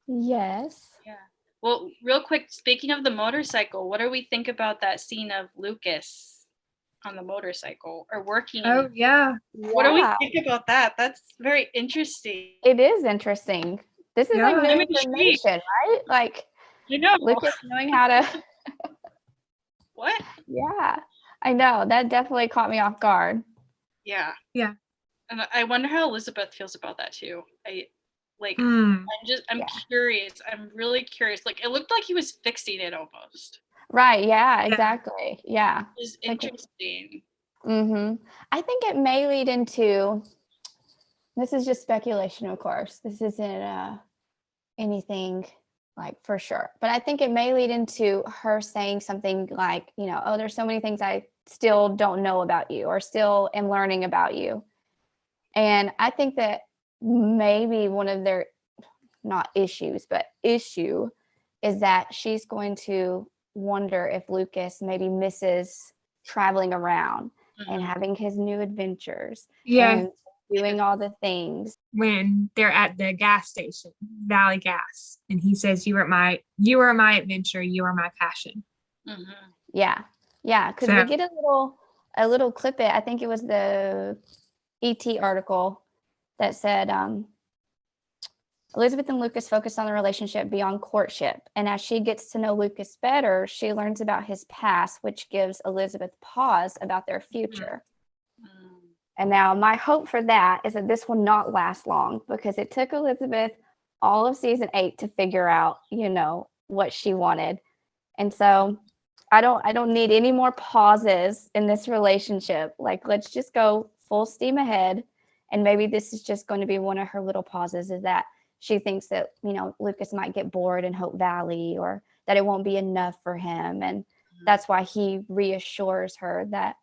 Speaker 1: Yes.
Speaker 2: Yeah. Well, real quick, speaking of the motorcycle, what do we think about that scene of Lucas on the motorcycle or working?
Speaker 4: Oh, yeah.
Speaker 2: What do we think about that? That's very interesting.
Speaker 1: It is interesting. This is like new information, right? Like,
Speaker 2: you know,
Speaker 1: Lucas knowing how to.
Speaker 2: What?
Speaker 1: Yeah, I know. That definitely caught me off guard.
Speaker 2: Yeah.
Speaker 4: Yeah.
Speaker 2: And I wonder how Elizabeth feels about that too. I'm curious. I'm really curious. Like, it looked like he was fixing it almost.
Speaker 1: Right. Yeah, exactly. Yeah.
Speaker 2: It's interesting.
Speaker 1: I think it may lead into, this is just speculation, of course. This isn't anything like for sure. But I think it may lead into her saying something like, you know, oh, there's so many things I still don't know about you or still am learning about you. And I think that maybe one of their, not issues, but issue is that she's going to wonder if Lucas maybe misses traveling around and having his new adventures and doing all the things.
Speaker 4: When they're at the gas station, Valley Gas, and he says, you are my adventure, you are my passion.
Speaker 1: Yeah, because we get a little clip it. I think it was the ET article that said Elizabeth and Lucas focus on the relationship beyond courtship, and as she gets to know Lucas better, she learns about his past, which gives Elizabeth pause about their future. And now my hope for that is that this will not last long, because it took Elizabeth all of season 8 to figure out, you know, what she wanted. And so I don't need any more pauses in this relationship. Like, let's just go full steam ahead. And maybe this is just going to be one of her little pauses, is that she thinks that, you know, Lucas might get bored in Hope Valley, or that it won't be enough for him. And that's why he reassures her that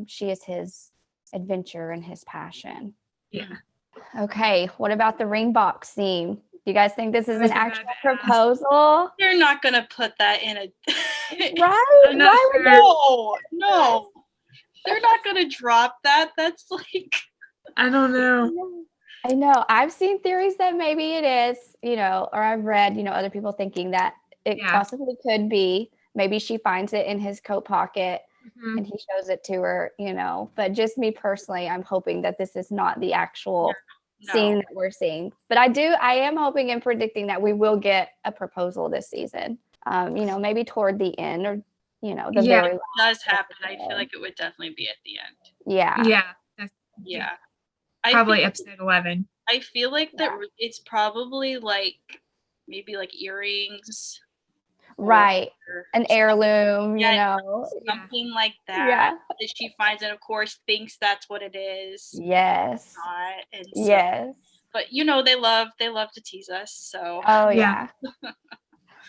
Speaker 1: she is his adventure and his passion.
Speaker 4: Yeah.
Speaker 1: Okay. What about the ring box scene? Do you guys think this is an actual proposal?
Speaker 2: They're not going to put that in a...
Speaker 1: Right?
Speaker 2: No. They're not going to drop that. That's like...
Speaker 4: I don't know.
Speaker 1: I know. I've seen theories that maybe it is, you know, or I've read, you know, other people thinking that it possibly could be. Maybe she finds it in his coat pocket and he shows it to her, you know. But just me personally, I'm hoping that this is not the actual scene that we're seeing. But I am hoping and predicting that we will get a proposal this season. Maybe toward the end or, the
Speaker 4: Yeah.
Speaker 1: very
Speaker 2: It does happen. I
Speaker 1: episode.
Speaker 2: feel like it would definitely be at the end.
Speaker 1: Yeah.
Speaker 4: Yeah. That's
Speaker 2: Yeah.
Speaker 4: probably episode 11.
Speaker 2: I feel like that
Speaker 1: Yeah.
Speaker 2: it's probably like maybe like earrings.
Speaker 1: Right.
Speaker 2: or
Speaker 1: An heirloom,
Speaker 2: Yeah,
Speaker 4: Yeah.
Speaker 2: something like that.
Speaker 1: Yeah.
Speaker 2: That she finds and of course thinks that's what it is.
Speaker 1: Yes.
Speaker 2: Not. And so,
Speaker 1: Yes.
Speaker 2: but they love to tease us. So
Speaker 1: Oh,
Speaker 4: Yeah.
Speaker 1: yeah.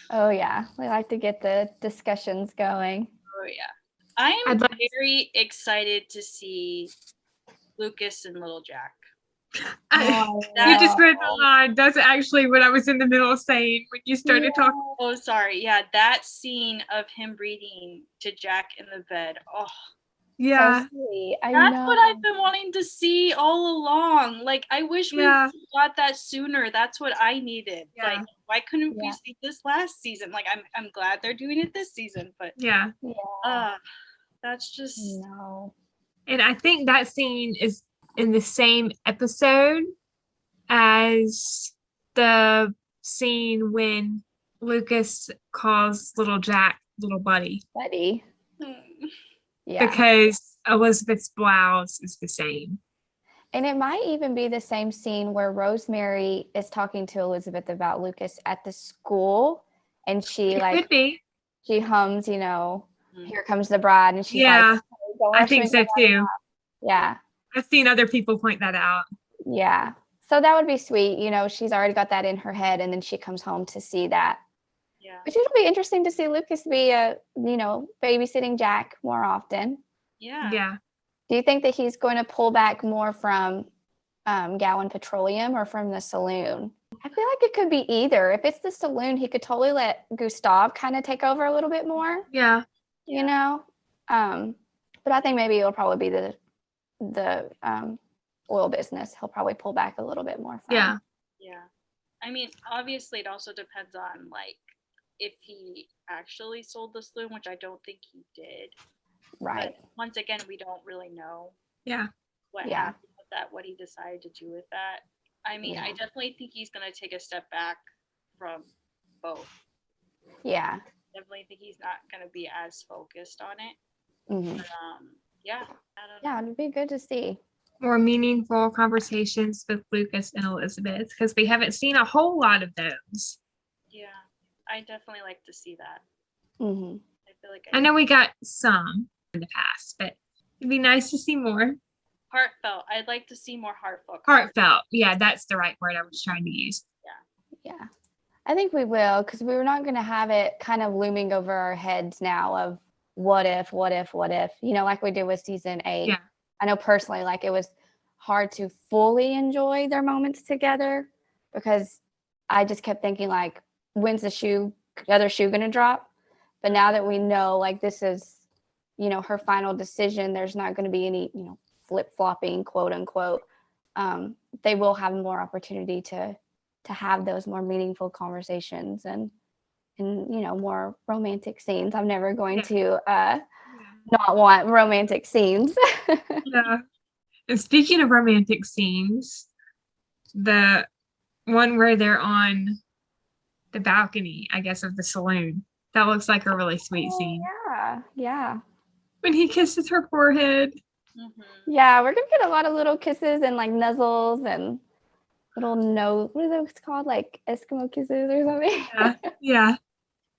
Speaker 1: Oh, yeah. We like to get the discussions going.
Speaker 2: oh yeah. I am
Speaker 4: I'd like-
Speaker 2: very excited to see Lucas and Little Jack.
Speaker 4: You just read the line. That's actually what I was in the middle of saying when you started talking.
Speaker 2: Oh, sorry. Yeah, that scene of him reading to Jack in the bed. Oh,
Speaker 4: Yeah.
Speaker 1: So sweet. I
Speaker 2: that's
Speaker 1: know.
Speaker 2: what I've been wanting to see all along. Like, I wish
Speaker 4: Yeah.
Speaker 2: we got that sooner. That's what I needed.
Speaker 4: Yeah.
Speaker 2: Like, why couldn't we
Speaker 1: Yeah.
Speaker 2: see this last season? Like, I'm glad they're doing it this season, but
Speaker 4: Yeah.
Speaker 2: that's just
Speaker 1: No.
Speaker 4: And I think that scene is in the same episode as the scene when Lucas calls little Jack little buddy,
Speaker 1: Buddy.
Speaker 2: mm,
Speaker 1: Yeah.
Speaker 4: because Elizabeth's blouse is the same.
Speaker 1: And it might even be the same scene where Rosemary is talking to Elizabeth about Lucas at the school, and she
Speaker 4: It could be.
Speaker 1: she hums,
Speaker 2: Mm.
Speaker 1: Here Comes the Bride, and she's
Speaker 4: Yeah,
Speaker 1: like, "Hey, go
Speaker 4: I
Speaker 1: wash
Speaker 4: think
Speaker 1: me
Speaker 4: so
Speaker 1: down."
Speaker 4: too.
Speaker 1: Yeah,
Speaker 4: I've seen other people point that out.
Speaker 1: yeah. So that would be sweet. She's already got that in her head, and then she comes home to see that.
Speaker 2: yeah,
Speaker 1: Which it'll be interesting to see Lucas be babysitting Jack more often.
Speaker 2: yeah,
Speaker 4: Yeah.
Speaker 1: Do you think that he's going to pull back more from Gowan Petroleum or from the saloon? I feel like it could be either. If it's the saloon, he could totally let Gustav kind of take over a little bit more,
Speaker 4: Yeah.
Speaker 1: But I think maybe it'll probably be the oil business. He'll probably pull back a little bit more from.
Speaker 4: Yeah.
Speaker 2: yeah. I mean, obviously, it also depends on like if he actually sold the saloon, which I don't think he did.
Speaker 1: Right.
Speaker 2: But once again, we don't really know
Speaker 4: Yeah.
Speaker 2: what
Speaker 1: Yeah.
Speaker 2: happened with that, what he decided to do with that. I mean, I
Speaker 1: Yeah.
Speaker 2: definitely think he's going to take a step back from both.
Speaker 1: Yeah.
Speaker 2: Definitely think he's not going to be as focused on it.
Speaker 1: Hmm.
Speaker 2: But, yeah. I don't know.
Speaker 1: Yeah, it'd be good to see.
Speaker 4: More meaningful conversations with Lucas and Elizabeth, because we haven't seen a whole lot of those.
Speaker 2: Yeah. I definitely like to see that.
Speaker 1: Hmm.
Speaker 2: I feel like
Speaker 4: I know we got some in the past, but it'd be nice to see more.
Speaker 2: heartfelt. I'd like to see more heartfelt.
Speaker 4: Heartfelt. Yeah, that's the right word I was trying to use.
Speaker 1: Yeah. I think we will, because we were not going to have it kind of looming over our heads now of what if, like we did with season 8.
Speaker 4: Yeah.
Speaker 1: I know personally, like it was hard to fully enjoy their moments together because I just kept thinking like, when's the other shoe going to drop? But now that we know, like this is, her final decision, there's not going to be any, flip-flopping, quote unquote. They will have more opportunity to have those more meaningful conversations and more romantic scenes. I'm never going to not want romantic scenes.
Speaker 4: Yeah. And speaking of romantic scenes, the one where they're on the balcony, I guess, of the saloon, that looks like a really sweet scene.
Speaker 1: Yeah.
Speaker 4: When he kisses her forehead.
Speaker 1: Yeah, we're gonna get a lot of little kisses and like nuzzles and little what are those called? Like Eskimo kisses or something?
Speaker 4: Yeah.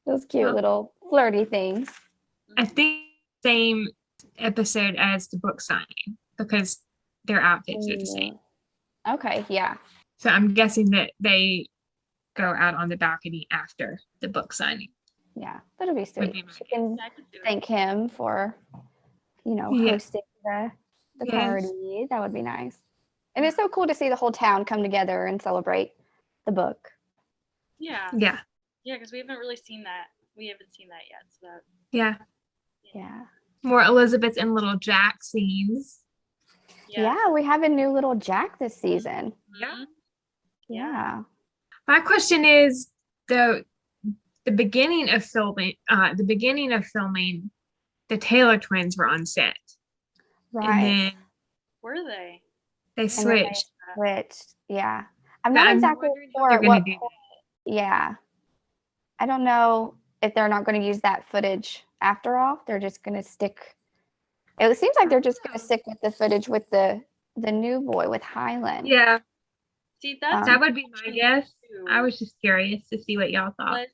Speaker 1: Those cute little flirty things.
Speaker 4: I think same episode as the book signing because their outfits are the same.
Speaker 1: Okay, yeah.
Speaker 4: So I'm guessing that they go out on the balcony after the book signing.
Speaker 1: Yeah, that'll be
Speaker 4: Would
Speaker 1: sweet.
Speaker 4: be my
Speaker 1: She can
Speaker 2: I could do it.
Speaker 1: thank him for,
Speaker 4: Yeah.
Speaker 1: hosting the
Speaker 4: Yes.
Speaker 1: party. That would be nice. And it's so cool to see the whole town come together and celebrate the book.
Speaker 2: Yeah.
Speaker 4: Yeah.
Speaker 2: Yeah, because we haven't really seen that. We haven't seen that yet. So that,
Speaker 4: Yeah.
Speaker 1: Yeah.
Speaker 4: More Elizabeth and little Jack scenes.
Speaker 1: Yeah, we have a new little Jack this season.
Speaker 2: Mhm.
Speaker 1: Yeah.
Speaker 4: My question is the beginning of filming, the Taylor twins were on set.
Speaker 1: Right.
Speaker 4: And then
Speaker 2: Were they?
Speaker 4: they
Speaker 1: then
Speaker 4: switched.
Speaker 1: Switched. Yeah. I'm
Speaker 4: But
Speaker 1: not
Speaker 4: I'm
Speaker 1: exactly
Speaker 4: wondering if
Speaker 1: sure
Speaker 4: they're
Speaker 1: at
Speaker 4: gonna
Speaker 1: what
Speaker 4: do that.
Speaker 1: point. Yeah. I don't know if they're not going to use that footage after all. They're just going to stick. It seems like they're just going to stick with the footage with the new boy with Highland.
Speaker 4: Yeah,
Speaker 2: See, that's
Speaker 4: that would be my guess.
Speaker 2: too.
Speaker 4: I was just curious to see what y'all thought.
Speaker 2: But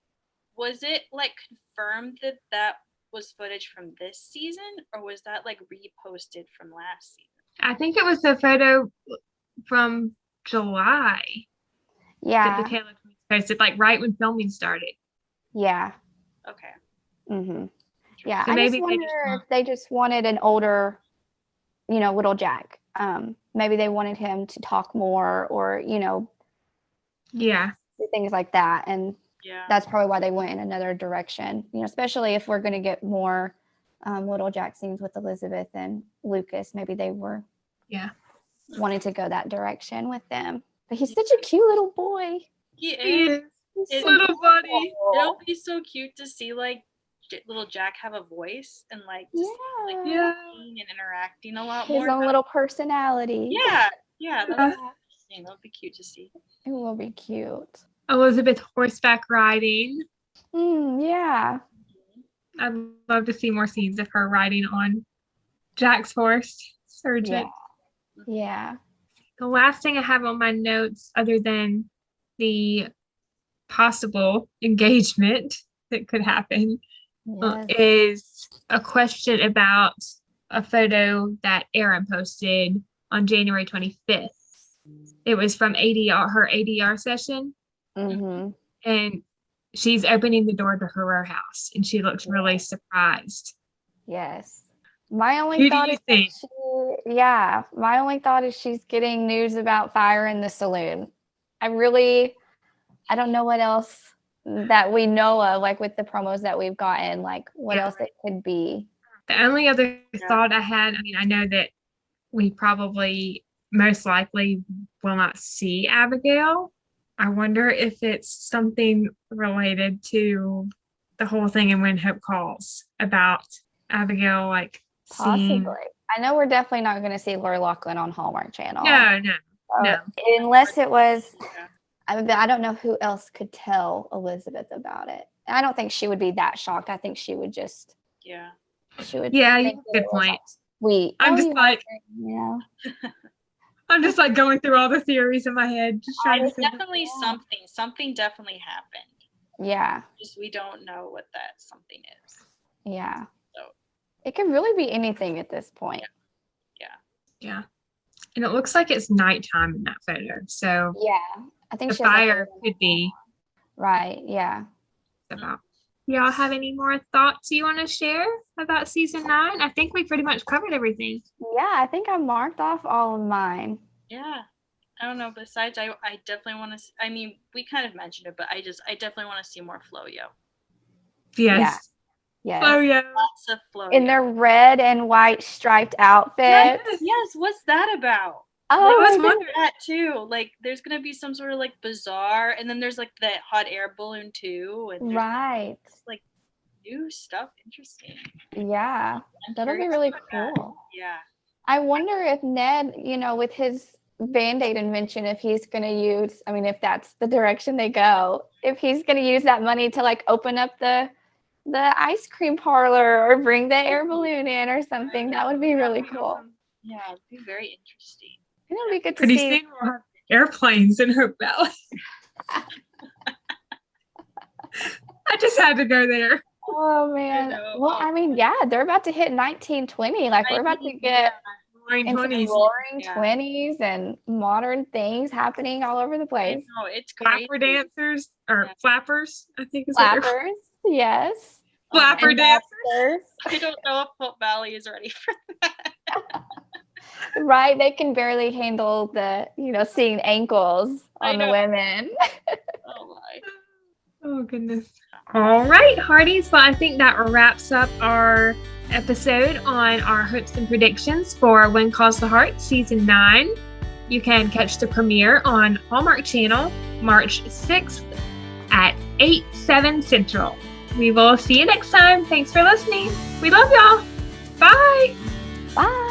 Speaker 2: was it like confirmed that that was footage from this season, or was that like reposted from last season?
Speaker 4: I think it was a photo from July that
Speaker 1: Yeah.
Speaker 4: the Taylor twins posted, like right when filming started.
Speaker 1: Yeah.
Speaker 2: Okay.
Speaker 1: Mm-hmm. Yeah.
Speaker 4: So
Speaker 1: I
Speaker 4: maybe
Speaker 1: just
Speaker 4: they
Speaker 1: wonder
Speaker 4: just
Speaker 1: if they just wanted an older, little Jack. Maybe they wanted him to talk more or,
Speaker 4: Yeah.
Speaker 1: do things like that. And
Speaker 2: Yeah.
Speaker 1: that's probably why they went in another direction, especially if we're going to get more little Jack scenes with Elizabeth and Lucas. Maybe they were wanting to go that direction with them. But he's such a cute little boy.
Speaker 2: He
Speaker 4: He
Speaker 2: is.
Speaker 4: is.
Speaker 2: It-
Speaker 4: Little buddy.
Speaker 2: It'll be so cute to see like little Jack have a voice and like just like
Speaker 4: Yeah.
Speaker 2: talking and interacting a lot
Speaker 1: His
Speaker 2: more.
Speaker 1: own little personality.
Speaker 2: Yeah. That'll be
Speaker 4: Yeah.
Speaker 2: interesting. That'll be cute to see.
Speaker 1: It will be cute.
Speaker 4: Elizabeth horseback riding.
Speaker 1: Yeah.
Speaker 4: I'd love to see more scenes of her riding on Jack's horse, Surgeon.
Speaker 1: Yeah.
Speaker 4: The last thing I have on my notes, other than the possible engagement that could happen,
Speaker 1: Yes.
Speaker 4: is a question about a photo that Erin posted on January 25th. It was from her ADR session,
Speaker 1: Mm-hmm.
Speaker 4: and she's opening the door to her row house, and she looks really surprised.
Speaker 1: Yes. My
Speaker 4: Who
Speaker 1: only
Speaker 4: do
Speaker 1: thought
Speaker 4: you
Speaker 1: is
Speaker 4: think?
Speaker 1: my only thought is she's getting news about fire in the saloon. I don't know what else that we know of, like with the promos that we've gotten, like what else it could be.
Speaker 4: The only other thought I had, I mean, I know that we probably most likely will not see Abigail. I wonder if it's something related to the whole thing in When Hope Calls about Abigail, like seeing.
Speaker 1: Possibly. I know we're definitely not going to see Lori Loughlin on Hallmark Channel.
Speaker 4: No.
Speaker 1: Unless it was,
Speaker 2: Yeah.
Speaker 1: I don't know who else could tell Elizabeth about it. I don't think she would be that shocked. I think she would just,
Speaker 2: Yeah.
Speaker 4: Yeah, you
Speaker 1: think
Speaker 4: have a good
Speaker 1: it was
Speaker 4: point.
Speaker 1: sweet.
Speaker 4: I'm
Speaker 1: Oh,
Speaker 4: just
Speaker 1: you
Speaker 4: like,
Speaker 1: know.
Speaker 4: going through all the theories in my head, just trying to
Speaker 2: There's
Speaker 4: figure.
Speaker 2: definitely something. Something definitely happened.
Speaker 1: Yeah.
Speaker 2: Just we don't know what that something is.
Speaker 1: Yeah.
Speaker 2: So.
Speaker 1: It could really be anything at this point.
Speaker 4: Yeah. And it looks like it's nighttime in that photo. So
Speaker 1: Yeah. I think
Speaker 4: the
Speaker 1: she has, like,
Speaker 4: fire could be
Speaker 1: right. Yeah.
Speaker 4: about. Y'all have any more thoughts you want to share about season 9? I think we pretty much covered everything.
Speaker 1: Yeah. I think I marked off all of mine.
Speaker 2: Yeah. I don't know. Besides, I definitely want to. I mean, we kind of mentioned it, but I definitely want to see more Flo-Yo.
Speaker 4: Yes.
Speaker 1: Yes.
Speaker 4: Oh yeah.
Speaker 2: Lots of Flo-Yo.
Speaker 1: In their red and white striped outfits.
Speaker 2: Yes. What's that about?
Speaker 1: Oh,
Speaker 4: I was
Speaker 1: my
Speaker 4: wondering.
Speaker 2: That too. Like, there's gonna be some sort of like bazaar, and then there's like that hot air balloon too, and there's,
Speaker 1: right.
Speaker 2: like new stuff. Interesting.
Speaker 1: Yeah.
Speaker 2: I'm
Speaker 1: That'll be
Speaker 2: curious
Speaker 1: really
Speaker 2: about that.
Speaker 1: cool.
Speaker 2: Yeah.
Speaker 1: I wonder if Ned, with his Band-Aid invention, if he's going to use, if that's the direction they go, if he's going to use that money to like open up the ice cream parlor or bring the air balloon in or something. That would be really cool.
Speaker 2: Yeah, it'd be very interesting.
Speaker 1: And it'll be good to
Speaker 4: Pretty
Speaker 1: see.
Speaker 4: soon we'll have airplanes in Hope Valley. I just had to go there.
Speaker 1: Oh man.
Speaker 2: know.
Speaker 1: Well, yeah, they're about to hit 1920. Like we're about to get
Speaker 4: Roaring
Speaker 1: into the
Speaker 4: 20s.
Speaker 1: roaring
Speaker 2: Yeah.
Speaker 1: 20s and modern things happening all over the
Speaker 2: I
Speaker 1: place.
Speaker 2: know, it's great.
Speaker 4: Flapper dancers or
Speaker 2: Yeah.
Speaker 4: flappers, I think is what they're called.
Speaker 1: Flappers, yes.
Speaker 4: Flapper
Speaker 1: And
Speaker 4: dancers.
Speaker 1: dancers.
Speaker 2: I don't know if Hope Valley is ready for that.
Speaker 1: Right, they can barely handle the, seeing ankles
Speaker 2: I
Speaker 1: on the
Speaker 2: know.
Speaker 1: women.
Speaker 2: Oh my.
Speaker 4: Oh, goodness. All right, Hearties. Well, I think that wraps up our episode on our hopes and predictions for When Calls the Heart Season 9. You can catch the premiere on Hallmark Channel March 6th at 8/7 Central. We will see you next time. Thanks for listening. We love y'all. Bye.
Speaker 1: Bye.